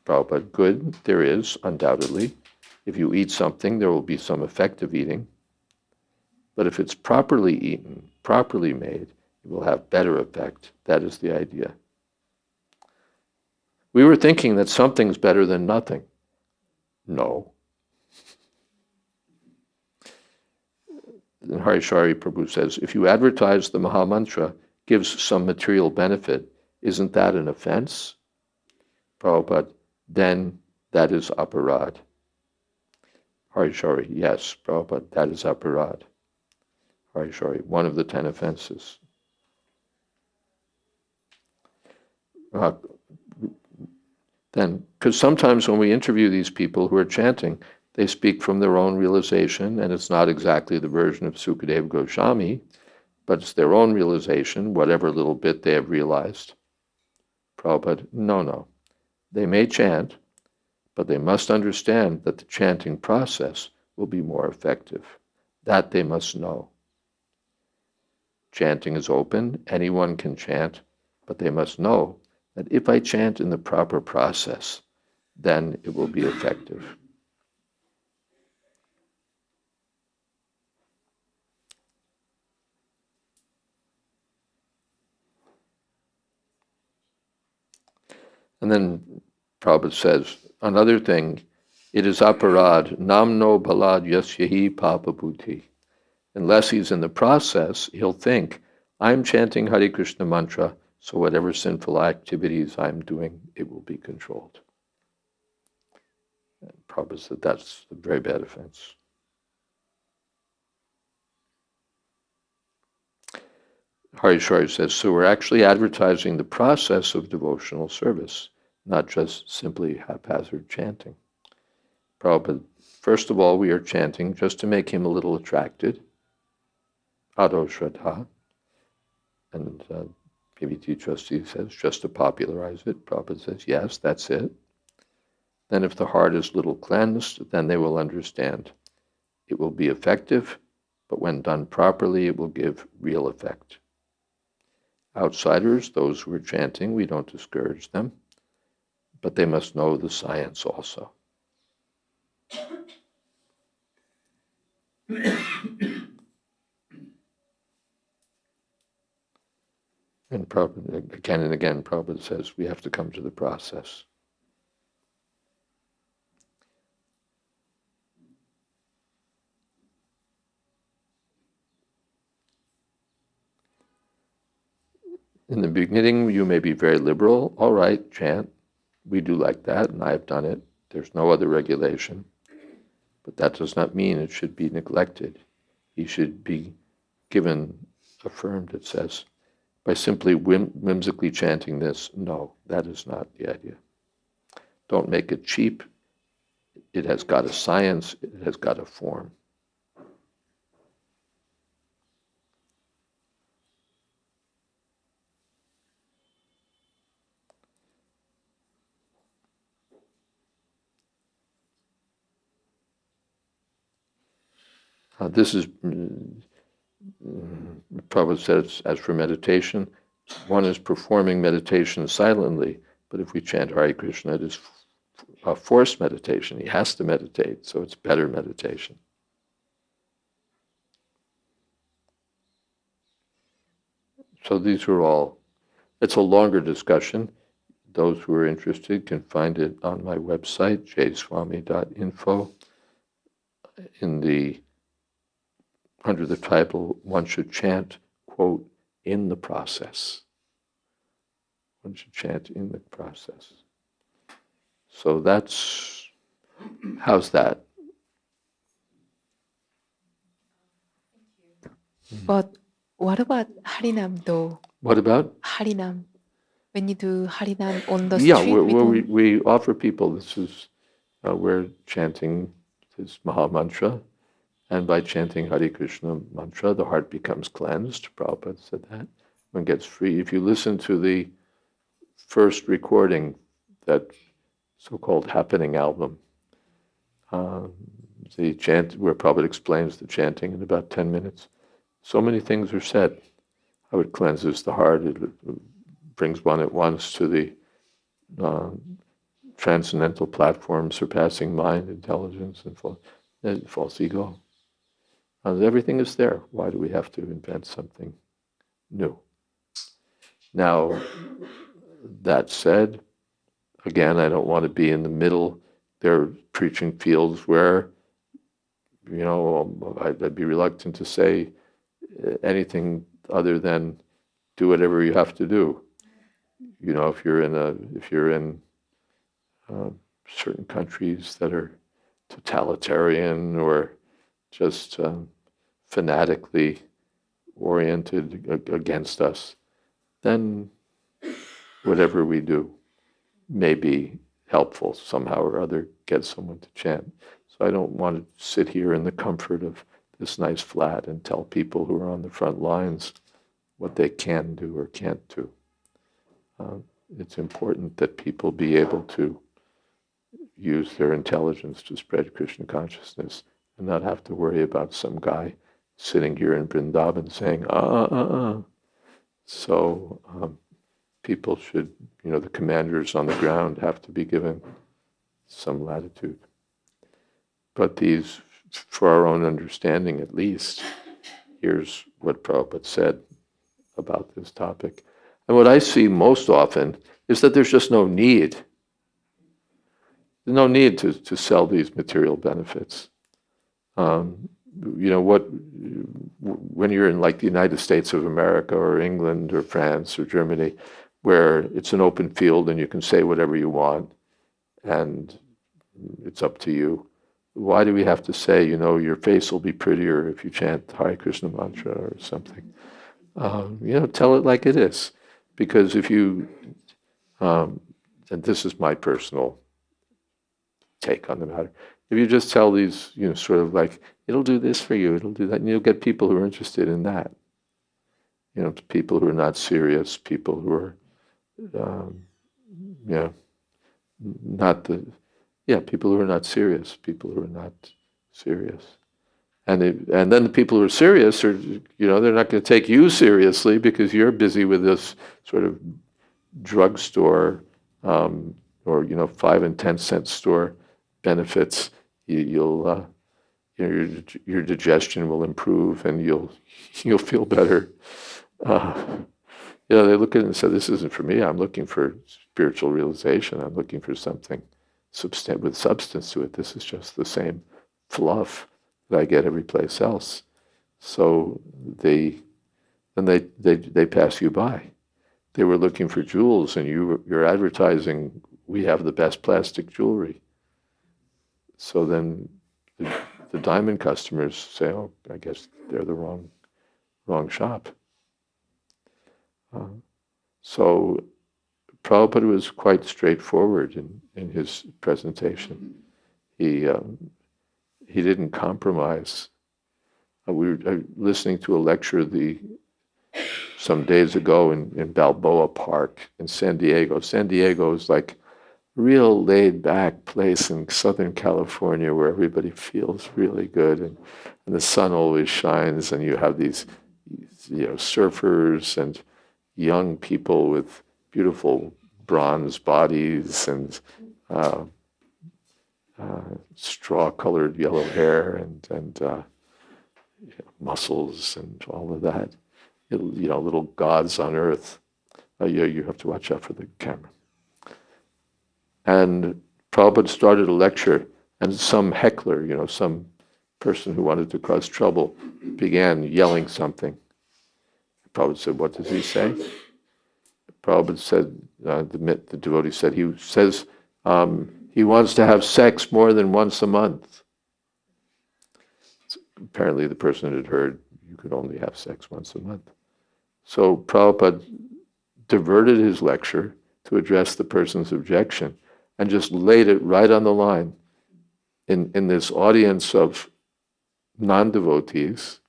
Prabhupada, good, there is, undoubtedly. If you eat something, there will be some effect of eating. But if it's properly eaten, properly made, it will have better effect. That is the idea. We were thinking that something's better than nothing. No. And Harishari Prabhu says, if you advertise the Maha Mantra gives some material benefit, isn't that an offense? Prabhupada, then that is aparad. Harishari, yes, Prabhupada, that is aparad. Harishari, one of the 10 offenses. Then, because sometimes when we interview these people who are chanting, they speak from their own realization, and it's not exactly the version of Sukadeva Goswami, but it's their own realization, whatever little bit they have realized. Prabhupada, no. They may chant, but they must understand that the chanting process will be more effective. That they must know. Chanting is open, anyone can chant, but they must know that if I chant in the proper process, then it will be effective. And then Prabhupada says, another thing, it is aparad, namno balad yasyahi papa bhuti. Unless he's in the process, he'll think, I'm chanting Hare Krishna mantra, so whatever sinful activities I'm doing, it will be controlled. And Prabhupada said that's a very bad offense. Harishwari says, so we're actually advertising the process of devotional service, not just simply haphazard chanting. Prabhupada, first of all, we are chanting just to make him a little attracted, ado shraddha, and PBT trustee says, just to popularize it. Prabhupada says, yes, that's it. Then if the heart is little cleansed, then they will understand. It will be effective, but when done properly, it will give real effect. Outsiders, those who are chanting, we don't discourage them, but they must know the science also. And Prabhupada, again and again, Prabhupada says we have to come to the process. In the beginning, you may be very liberal. All right, chant. We do like that, and I've done it. There's no other regulation. But that does not mean it should be neglected. He should be given, affirmed, it says, by simply whimsically chanting this. No, that is not the idea. Don't make it cheap. It has got a science. It has got a form. This is, Prabhupada says, as for meditation, one is performing meditation silently, but if we chant Hare Krishna, it is a forced meditation. He has to meditate, so it's better meditation. So these are all, it's a longer discussion. Those who are interested can find it on my website, jswami.info, under the title, one should chant, quote, in the process. One should chant in the process. So that's, how's that? But what about Harinam though? What about? Harinam. When you do Harinam on the Yeah, street, we offer people, this is, we're chanting this Maha Mantra, and by chanting Hare Krishna mantra, the heart becomes cleansed. Prabhupada said that. One gets free. If you listen to the first recording, that so-called happening album, the chant, where Prabhupada explains the chanting in about 10 minutes, So many things are said. How it cleanses the heart. It brings one at once to the transcendental platform, surpassing mind, intelligence, and false ego. Everything is there. Why do we have to invent something new? Now, that said, again, I don't want to be in the middle. There are preaching fields where, I'd be reluctant to say anything other than do whatever you have to do. If you're in certain countries that are totalitarian or just fanatically oriented against us, then whatever we do may be helpful somehow or other, get someone to chant. So I don't want to sit here in the comfort of this nice flat and tell people who are on the front lines what they can do or can't do. It's important that people be able to use their intelligence to spread Krishna consciousness and not have to worry about some guy sitting here in Vrindavan saying, So people should, the commanders on the ground have to be given some latitude. But these, for our own understanding at least, here's what Prabhupada said about this topic. And what I see most often is that there's just no need. There's no need to sell these material benefits. When you're in like the United States of America or England or France or Germany, where it's an open field and you can say whatever you want and it's up to you. Why do we have to say, your face will be prettier if you chant Hare Krishna mantra or something? Tell it like it is. Because if you, and this is my personal take on the matter, if you just tell these, sort of like, it'll do this for you, it'll do that, and you'll get people who are interested in that. People who are not serious, people who are, people who are not serious, And then the people who are serious are, they're not going to take you seriously because you're busy with this sort of drugstore or 5 and 10 cent store benefits. Your digestion will improve and you'll feel better. They look at it and say, "This isn't for me. I'm looking for spiritual realization. I'm looking for something with substance to it. This is just the same fluff that I get every place else." So they pass you by. They were looking for jewels, and you're advertising, "We have the best plastic jewelry." So then the diamond customers say, "Oh, I guess they're the wrong shop." So Prabhupada was quite straightforward in his presentation. He didn't compromise. We were listening to a lecture some days ago in Balboa Park in San Diego. San Diego is like a real laid-back place in Southern California where everybody feels really good and the sun always shines and you have these surfers and young people with beautiful bronze bodies and straw-colored yellow hair and muscles and all of that. Little gods on earth. You have to watch out for the camera. And Prabhupada started a lecture, and some heckler, some person who wanted to cause trouble, began yelling something. Prabhupada said, "What does he say?" Prabhupada said, the devotee said, he says, he wants to have sex more than once a month. Apparently the person had heard you could only have sex once a month. So Prabhupada diverted his lecture to address the person's objection and just laid it right on the line in this audience of non-devotees.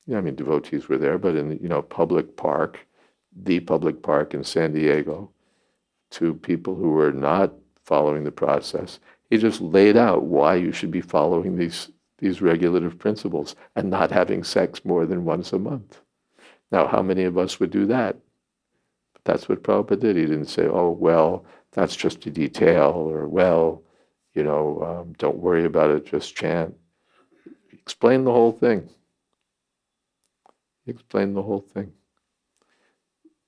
Devotees were there, but in the public park in San Diego, to people who were not following the process. He just laid out why you should be following these these regulative principles and not having sex more than once a month. Now, how many of us would do that? But that's what Prabhupada did. He didn't say, oh, well, that's just a detail, or, well, don't worry about it, just chant. He explained the whole thing. He explained the whole thing.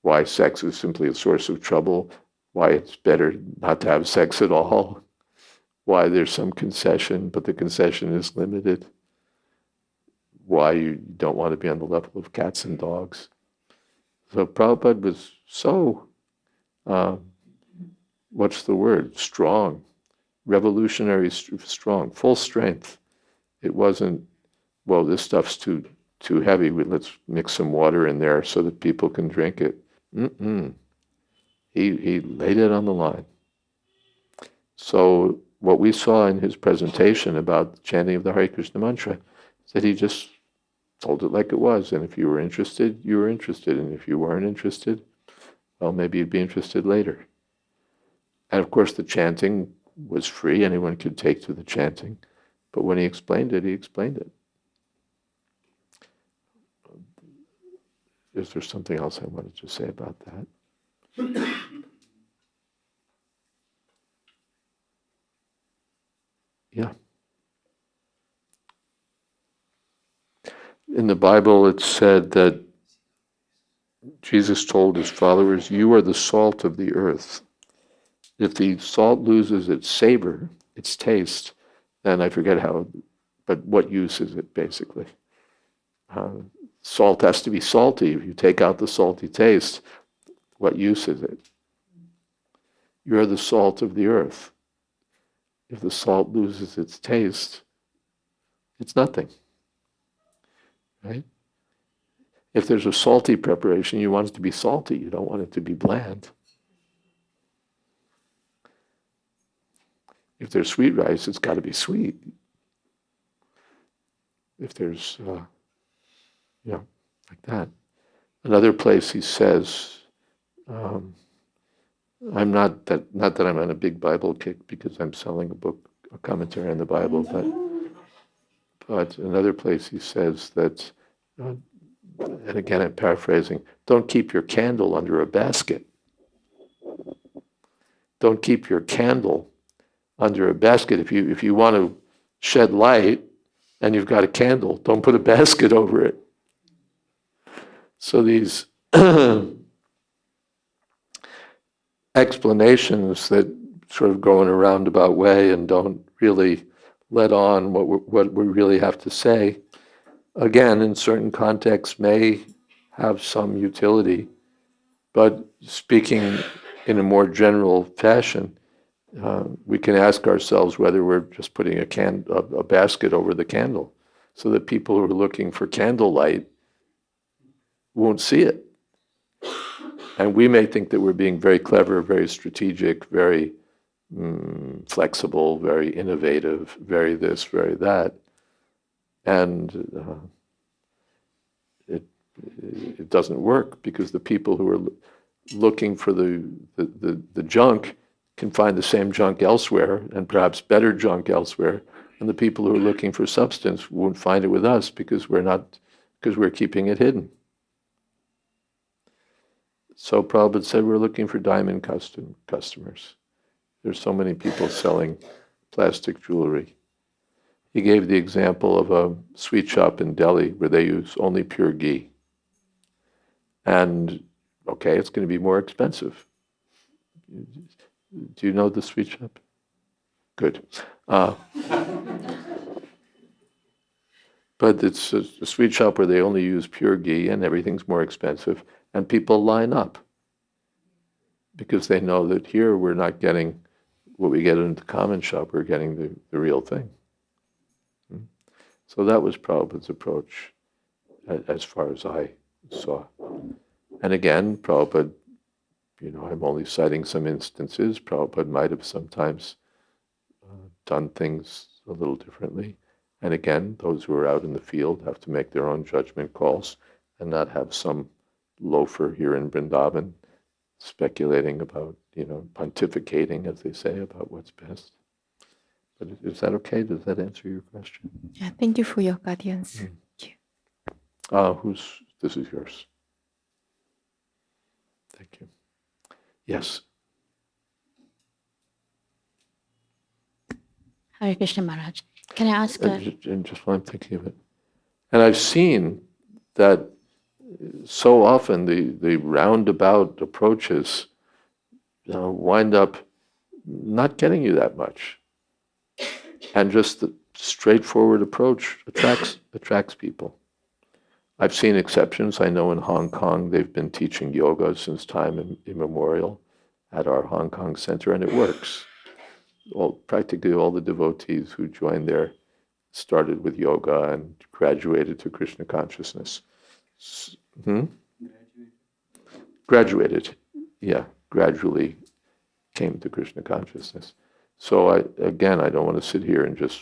Why sex is simply a source of trouble, why it's better not to have sex at all, why there's some concession, but the concession is limited, why you don't want to be on the level of cats and dogs. So Prabhupada was so, strong, revolutionary strong, full strength. It wasn't, well, this stuff's too heavy, let's mix some water in there so that people can drink it. He laid it on the line. So what we saw in his presentation about the chanting of the Hare Krishna mantra is that he just told it like it was. And if you were interested, you were interested. And if you weren't interested, well, maybe you'd be interested later. And of course, the chanting was free. Anyone could take to the chanting. But when he explained it, he explained it. Is there something else I wanted to say about that? Yeah. In the Bible, it's said that Jesus told his followers, you are the salt of the earth. If the salt loses its savor, its taste, then I forget how, but what use is it, basically? Salt has to be salty. If you take out the salty taste, what use is it? You're the salt of the earth. If the salt loses its taste, it's nothing, right? If there's a salty preparation, you want it to be salty. You don't want it to be bland. If there's sweet rice, it's got to be sweet. If there's, like that. Another place he says, I'm not that I'm on a big Bible kick because I'm selling a book, a commentary on the Bible, but another place he says that, and again I'm paraphrasing, don't keep your candle under a basket. Don't keep your candle under a basket. If you want to shed light and you've got a candle, don't put a basket over it. So these explanations that sort of go in a roundabout way and don't really let on what we really have to say, again, in certain contexts may have some utility, but speaking in a more general fashion, we can ask ourselves whether we're just putting a basket over the candle so that people who are looking for candlelight won't see it. And we may think that we're being very clever, very strategic, very flexible, very innovative, very this, very that. And it doesn't work because the people who are looking for the junk can find the same junk elsewhere and perhaps better junk elsewhere. And the people who are looking for substance won't find it with us because we're keeping it hidden. So Prabhupada said we're looking for diamond customers. There's so many people selling plastic jewelry. He gave the example of a sweet shop in Delhi where they use only pure ghee. And, okay, it's going to be more expensive. Do you know the sweet shop? Good. But it's a sweet shop where they only use pure ghee and everything's more expensive. And people line up because they know that here we're not getting what we get in the common shop, we're getting the real thing. So that was Prabhupada's approach as far as I saw. And again, Prabhupada, I'm only citing some instances. Prabhupada might have sometimes done things a little differently. And again, those who are out in the field have to make their own judgment calls and not have some loafer here in Vrindavan speculating about, pontificating, as they say, about what's best. But is that okay? Does that answer your question? Yeah, thank you for your guidance. Mm. Thank you. This is yours. Thank you. Yes. Hare Krishna Maharaj. Can I ask And just while I'm thinking of it. And I've seen that so often the roundabout approaches wind up not getting you that much. And just the straightforward approach attracts people. I've seen exceptions. I know in Hong Kong they've been teaching yoga since time immemorial at our Hong Kong center, and it works. Practically all the devotees who joined there started with yoga and graduated to Krishna consciousness. Graduated, yeah, gradually came to Krishna consciousness. So I don't want to sit here and just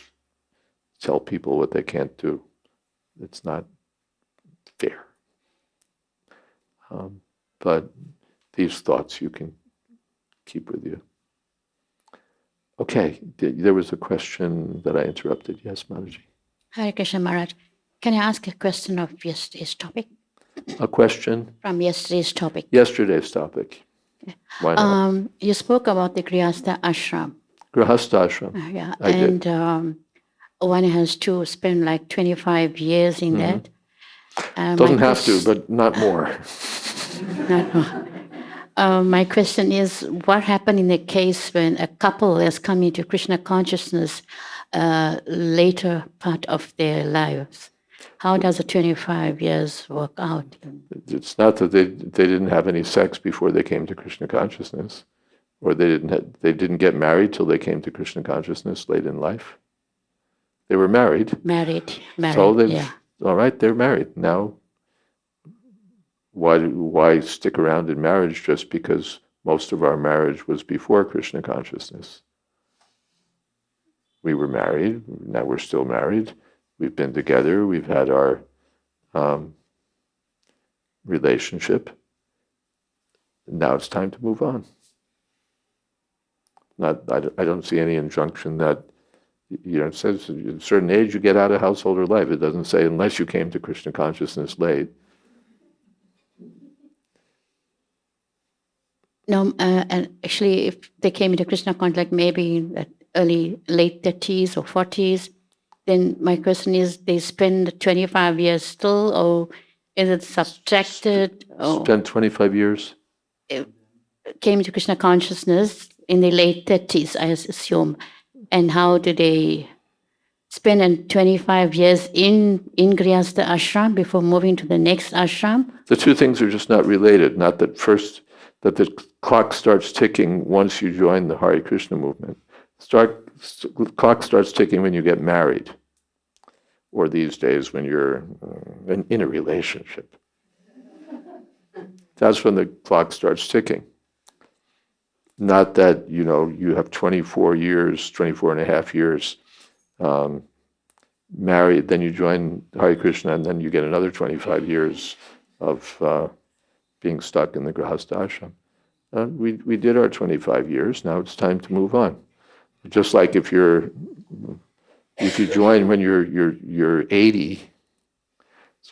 tell people what they can't do. It's not fair. But these thoughts you can keep with you. Okay, there was a question that I interrupted. Yes, Mataji. Hare Krishna Maharaj, can I ask a question of yesterday's topic? A question? From yesterday's topic. Yesterday's topic. Why not? You spoke about the Grihastha ashram. Grihastha ashram. Yeah, I did. One has to spend like 25 years in that. Doesn't have to, but not more. Not more. My question is, what happened in the case when a couple has come into Krishna consciousness later part of their lives? How does the 25 years work out? It's not that they didn't have any sex before they came to Krishna consciousness, or they didn't get married till they came to Krishna consciousness late in life. They were married. Married. So yeah. All right, they're married now. Why stick around in marriage just because most of our marriage was before Krishna consciousness? We were married, now we're still married. We've been together, we've had our relationship. Now it's time to move on. I don't see any injunction that, it says at a certain age you get out of householder life. It doesn't say unless you came to Krishna consciousness late. No, and actually, if they came into Krishna consciousness, like maybe in the late 30s or 40s, then my question is, they spend 25 years still, or is it subtracted? Spend 25 years? Came to Krishna consciousness in the late 30s, I assume. And how do they spend 25 years in Grihastha ashram before moving to the next ashram? The two things are just not related. Not that that the clock starts ticking once you join the Hare Krishna movement. Clock starts ticking when you get married, or these days when you're in a relationship. That's when the clock starts ticking. Not that, you have 24 and a half years married, then you join Hare Krishna, and then you get another 25 years of being stuck in the Grihastha ashram. We did our 25 years. Now it's time to move on. Just like if you join when you're 80,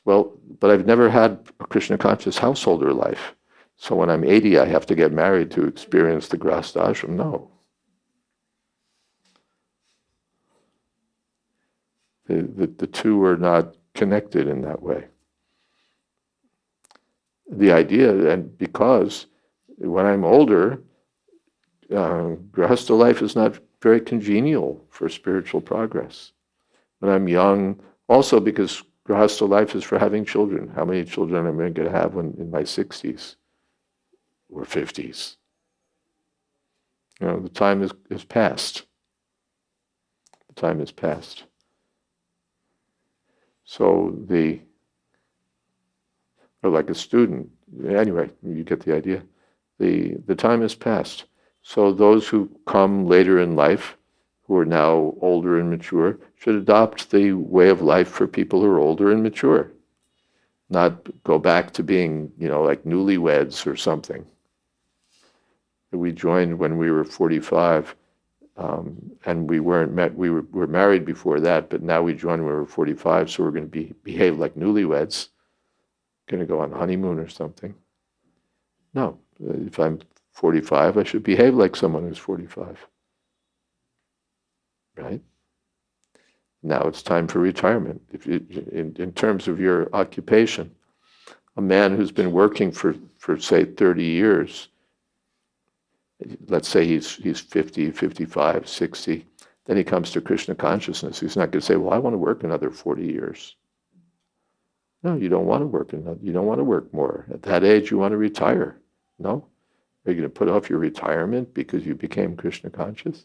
well, but I've never had a Krishna conscious householder life. So when I'm 80, I have to get married to experience the Grihastha ashram. No. The two are not connected in that way. The idea, and because when I'm older, Grihastha life is not very congenial for spiritual progress. When I'm young, also because Grihastha life is for having children. How many children am I going to have when in my 60s or 50s? The time is past. The time is past. So or like a student, anyway, you get the idea. The time has passed. So those who come later in life, who are now older and mature, should adopt the way of life for people who are older and mature. Not go back to being, like newlyweds or something. We joined when we were 45. And we were married before that, but now we joined when we were 45, so we're going to behave like newlyweds, going to go on honeymoon or something. No, if I'm 45, I should behave like someone who's 45. Right? Now it's time for retirement. In terms of your occupation, a man who's been working for say 30 years, let's say he's 50, 55, 60, then he comes to Krishna consciousness. He's not going to say, well, I want to work another 40 years. No, you don't want to work you don't want to work more. At that age, you want to retire. No? Are you going to put off your retirement because you became Krishna conscious?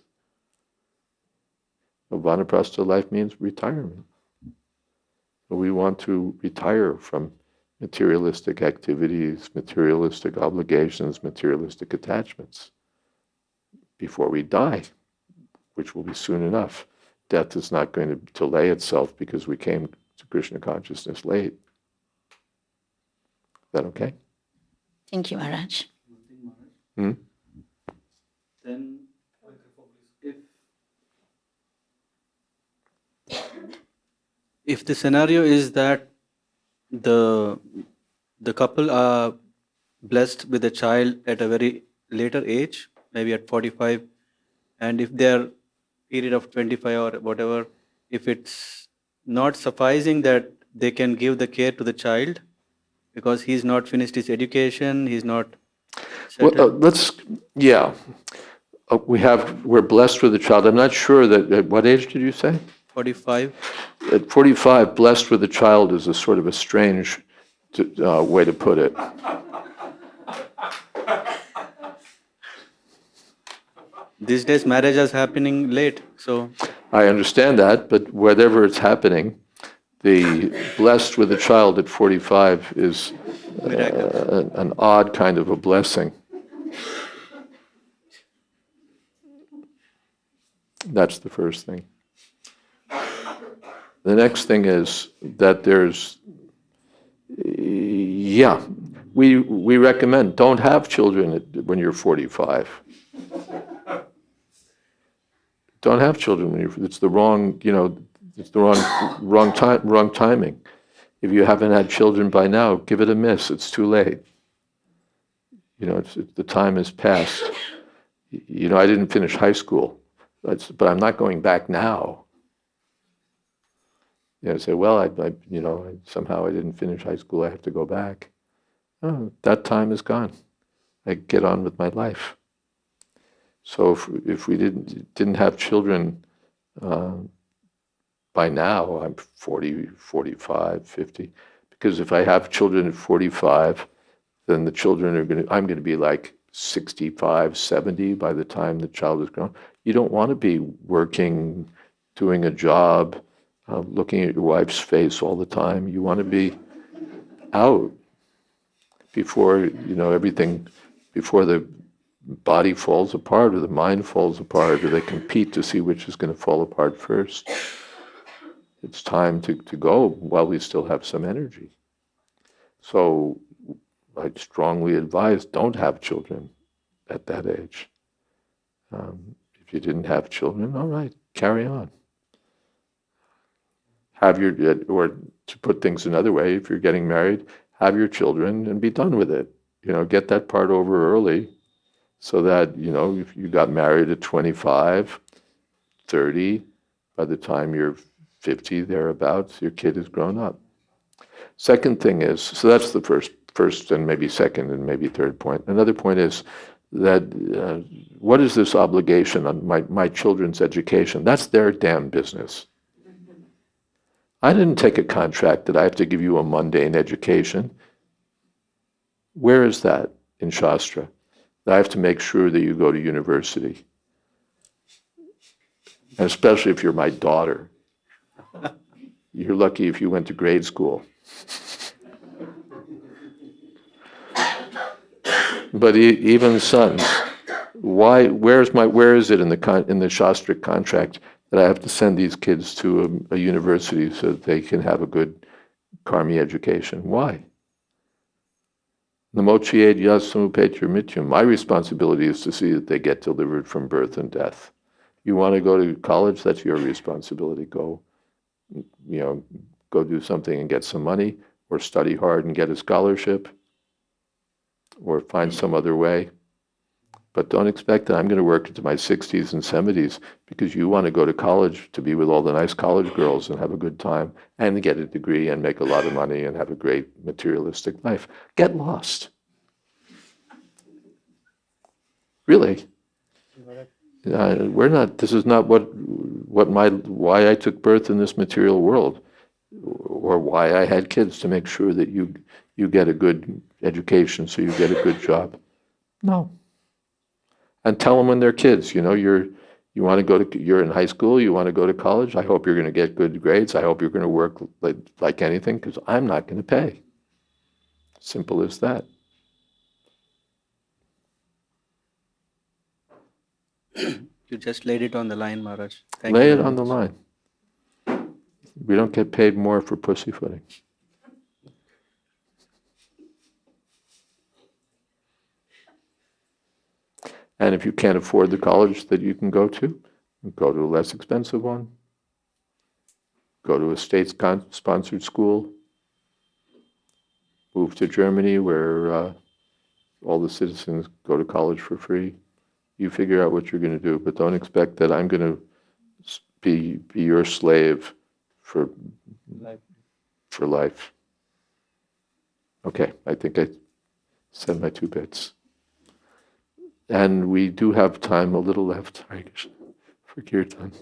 Vanaprastha life means retirement. We want to retire from materialistic activities, materialistic obligations, materialistic attachments before we die, which will be soon enough. Death is not going to delay itself because we came to Krishna consciousness late. Is that okay? Thank you, Maharaj. Then, if the scenario is that the couple are blessed with a child at a very later age, maybe at 45, and if their period of 25 or whatever, if it's not sufficing that they can give the care to the child because he's not finished his education, he's not settled. Well, we're blessed with a child. I'm not sure that, at what age did you say? 45. At 45, blessed with a child is a sort of a strange way to put it. These days marriage is happening late, so... I understand that, but whatever it's happening, the blessed with a child at 45 is an odd kind of a blessing. That's the first thing. The next thing is that we recommend don't have children when you're 45. Don't have children when it's the wrong, it's the wrong timing. If you haven't had children by now, give it a miss. It's too late. The time has passed. I didn't finish high school, but I'm not going back now. Say, well, somehow I didn't finish high school, I have to go back. Oh, that time is gone. I get on with my life. So if we didn't have children by now, I'm 40, 45, 50, because if I have children at 45, then the children I'm going to be like 65, 70 by the time the child is grown. You don't want to be working, doing a job, looking at your wife's face all the time. You want to be out before, before the body falls apart or the mind falls apart, or they compete to see which is going to fall apart first. It's time to go while we still have some energy. So I strongly advise don't have children at that age. If you didn't have children, all right, carry on. Or to put things another way, if you're getting married, have your children and be done with it. Get that part over early so that, if you got married at 25, 30, by the time you're 50, thereabouts, your kid is grown up. Second thing is, so that's the first and maybe second and maybe third point. Another point is that what is this obligation on my children's education? That's their damn business. I didn't take a contract that I have to give you a mundane education. Where is that in Shastra? That I have to make sure that you go to university. And especially if you're my daughter. You're lucky if you went to grade school. But even sons, where is it in the Shastric contract that I have to send these kids to a university so that they can have a good karmi education? Why? Namochiyed yas samupetya mityam. My responsibility is to see that they get delivered from birth and death. You want to go to college, that's your responsibility. Go do something and get some money, or study hard and get a scholarship, or find some other way. But don't expect that I'm going to work into my 60s and 70s because you want to go to college to be with all the nice college girls and have a good time and get a degree and make a lot of money and have a great materialistic life. Get lost. Really. This is not why I took birth in this material world, or why I had kids, to make sure that you get a good education, so you get a good job. No. And tell them when they're kids, you're in high school, you want to go to college, I hope you're going to get good grades, I hope you're going to work like anything, because I'm not going to pay. Simple as that. You just laid it on the line, Maharaj. Lay it on the line. We don't get paid more for pussyfooting. And if you can't afford the college that you can go to a less expensive one. Go to a state-sponsored school. Move to Germany, where all the citizens go to college for free. You figure out what you're going to do, but don't expect that I'm going to be your slave for life. Okay, I think I said my 2 bits. And we do have time, a little left, for kirtan.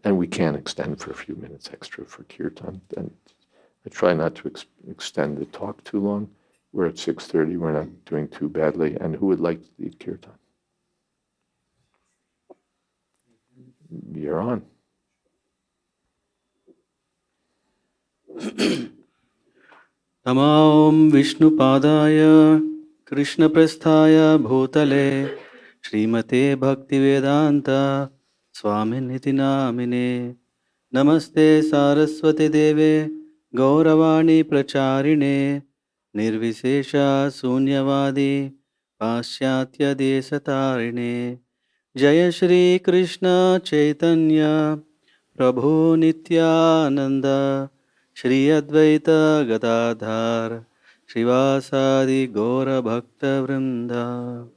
And we can extend for a few minutes extra for kirtan. And I try not to extend the talk too long. We're at 6:30, we're not doing too badly. And who would like to lead kirtan? You're on. Tamam Vishnu Padaya Krishna Prasthaya Bhutale Srimate Bhakti-Vedanta Swami Niti Namine Namaste Saraswati Deve Gauravani Pracharine Nirvisesha Sunyavadi Pasyatya Desatarine Jaya Shri Krishna Chaitanya Prabhu Nityananda Shri Advaita Gadadhar Srivasadi Gaura Bhakta Vrinda.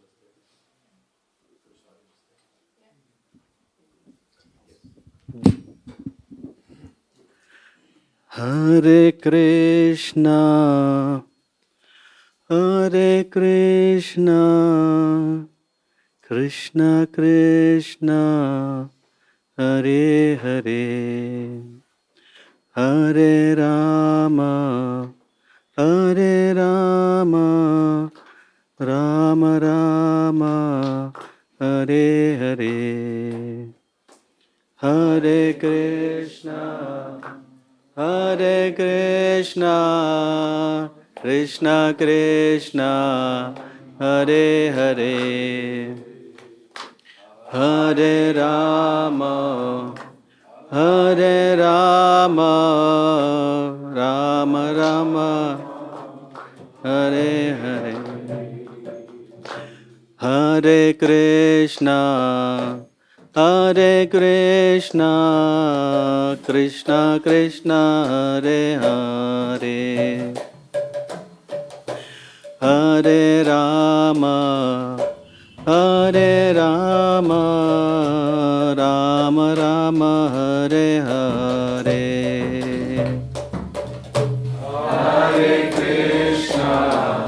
Hare Krishna, Hare Krishna, Krishna Krishna, Hare Hare, Hare Rama, Hare Rama, Rama Rama, Hare Hare, Hare Krishna, Hare Krishna, Krishna Krishna, Hare Hare, Hare Rama, Hare Rama, Rama Rama, Hare Hare, Hare Krishna, Hare Krishna, Krishna Krishna, Hare Hare, Hare Rama, Hare Rama, Rama Rama, Hare Hare, Hare Krishna, Hare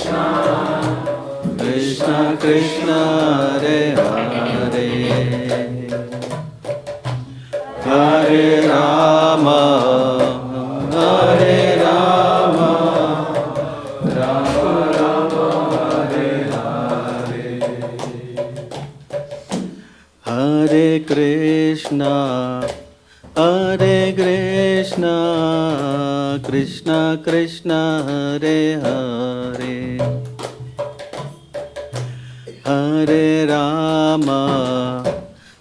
Krishna, Krishna Krishna, Hare Hare, Hare Rama, Hare Rama, Rama Rama, Hare Hare, Hare Krishna, Hare Krishna, Krishna Krishna, Hare Hare, Hare Rama,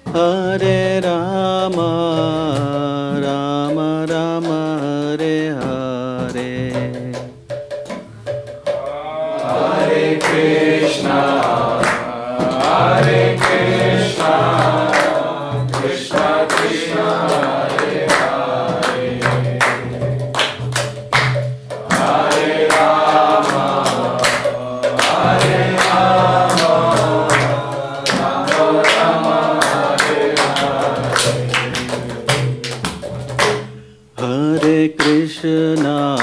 Hare Rama, Rama Rama, Hare Hare, Hare Krishna. Hare Krishna,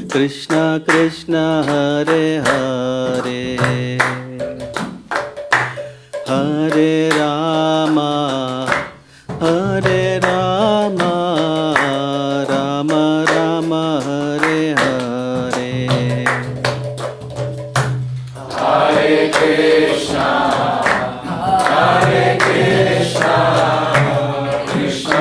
Krishna Krishna, Hare Hare, Hare Rama, Rama Rama, Hare Hare. Hare Krishna, Krishna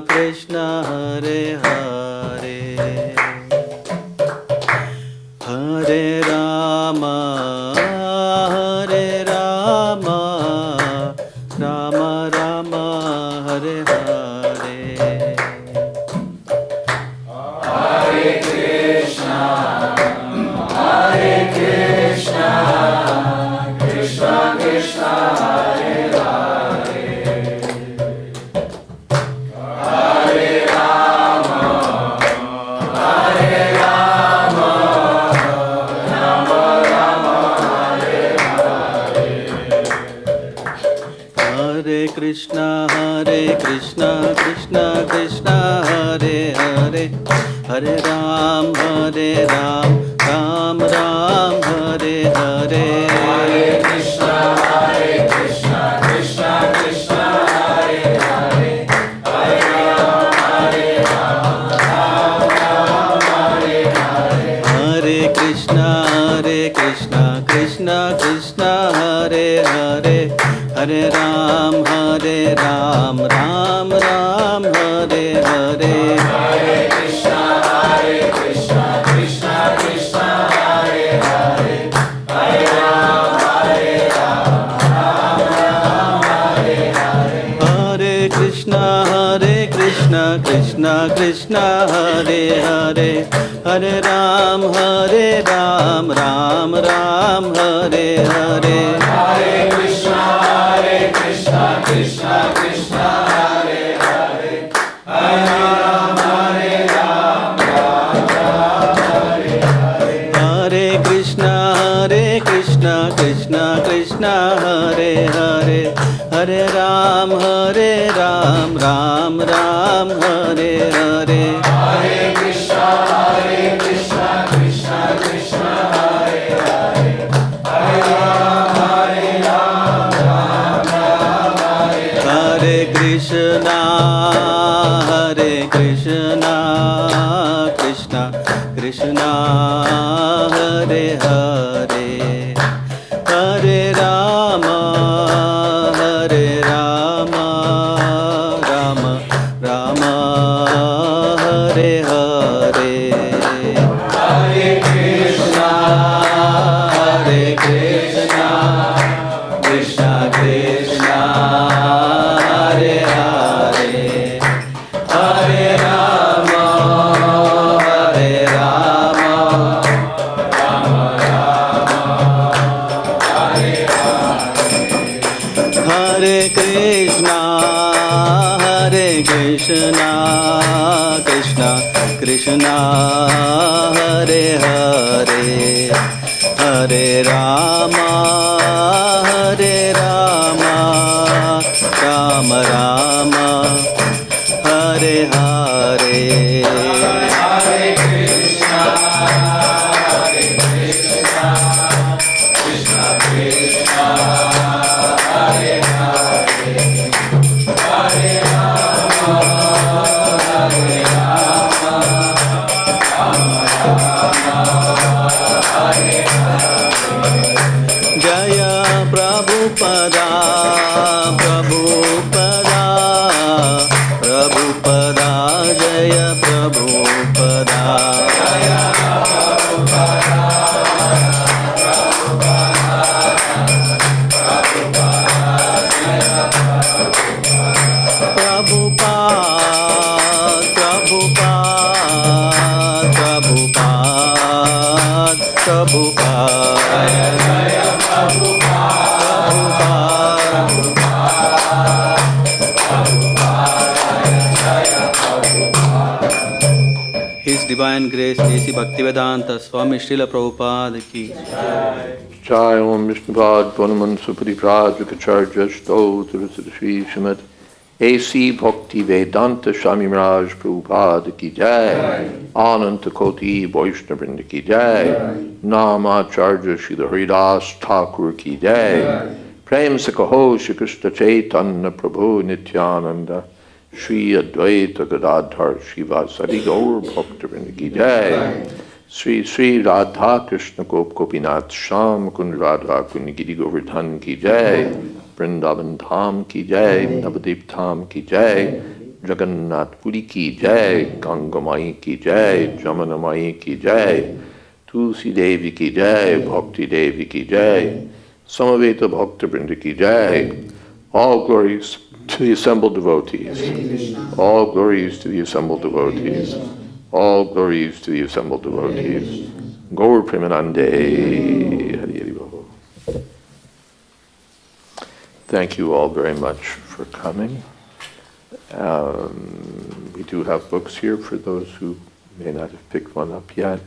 Krishna, Hare Hare, Hare Rama, Rama Rama, Hare Hare. Hare Krishna, Krishna Krishna, Hare Hare, Hare Rama, Rama Rama, Hare Hare. Hare Krishna, Krishna Krishna, Hare Hare, Hare Rama, Rama Rama, Hare Hare. Hare Krishna, Krishna Krishna, Hare Hare, Hare Ram, Ram Ram, Hare Hare. Hare Krishna, Krishna Krishna, Hare Hare, Hare Ram, Ram Hare Hare. Hare Krishna, Krishna Krishna, Hare Hare, Hare Ram, Ram Ram, Hare Hare. Hare Krishna, Krishna Krishna, Hare Hare, Hare Ram, Ram Hare Hare. Hare Krishna, Krishna Krishna, Hare Hare, Hare Ram, Ram Ram, Hare Hare. Hare Krishna, Krishna Krishna, Hare Hare, Hare Ram, Ram Hare Hare. Hare Krishna, Krishna Krishna, Hare Hare, Hare Ram, Ram Ram, Hare Hare. Hare Krishna, Krishna Krishna, Hare Hare, Hare Ram, Ram Hare Krishna, Krishna Krishna, Hare Hare, Hare Rama, Rama Rama, Hare Hare. Hare Krishna, Krishna Krishna, Hare Hare, Hare Rama, Rama Rama, Hare Hare. Hare Krishna, Krishna Krishna, Hare Hare, Hare Rama, Rama Rama, Hare Hare. Hare Krishna, Krishna Krishna, Hare Hare, Hare Rama, Hare Hare. Jaya Prabhupada, Prabhupada, Jaya Jaya Prabhupada. His Divine Grace, A.C. Bhaktivedanta Swami Srila Prabhupada ki. Jai Om Vishnupad Purnaman Supati Prajukacharya Sto Sri Srimad A.C. Bhaktivedanta Swami Raj Prabhupada ki Jai. Ananta Koti Vaishnavrinda ki Jai. Namacharya Srila Haridas Thakur ki Jai. Prem Sakaho Shri Krishna Chaitanya Prabhu Nityananda Shri Advaita Gadadhar Shivasadi Gaur Bhaktivinoda ki Jai. Sri Sri Radha Krishna Gop Gopinath Sham Kund Radha Kund Giri Govardhan ki Jai. Vrindavan Dham ki Jai. Navadip Dham ki Jai. Jagannath Puri ki Jai. Ganga Mai ki Jai. Jamana Mai ki Jai. Tulsi Devi ki Jai. Bhakti Devi ki Jai. Samaveta Bhakta Vrinda ki Jai. All glories to the assembled devotees. All glories to the assembled devotees. All glories to the assembled devotees. Gaur Premanande. Hari Hari Bol. Thank you all very much for coming. We do have books here for those who may not have picked one up yet.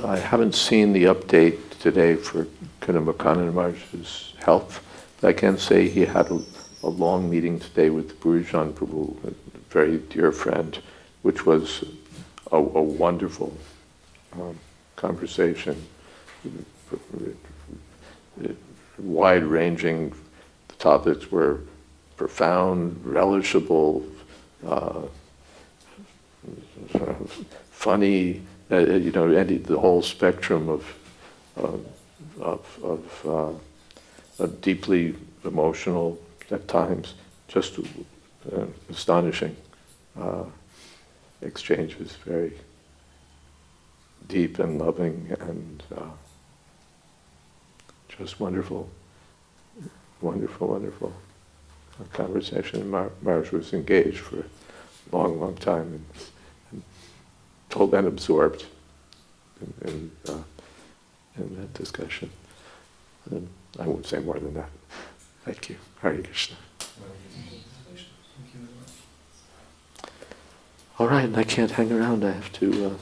I haven't seen the update today for Kanamakan Maharaj's health. I can say he had a long meeting today with Purujan Prabhu, a very dear friend, which was a wonderful conversation, wide-ranging. The topics were profound, relishable, funny, the whole spectrum of deeply emotional at times, just astonishing exchanges, very deep and loving and just wonderful, wonderful, wonderful conversation. Maharaj was engaged for a long, long time and told and absorbed in that discussion. And I won't say more than that. Thank you. Hare Krishna. All right, and I can't hang around. I have to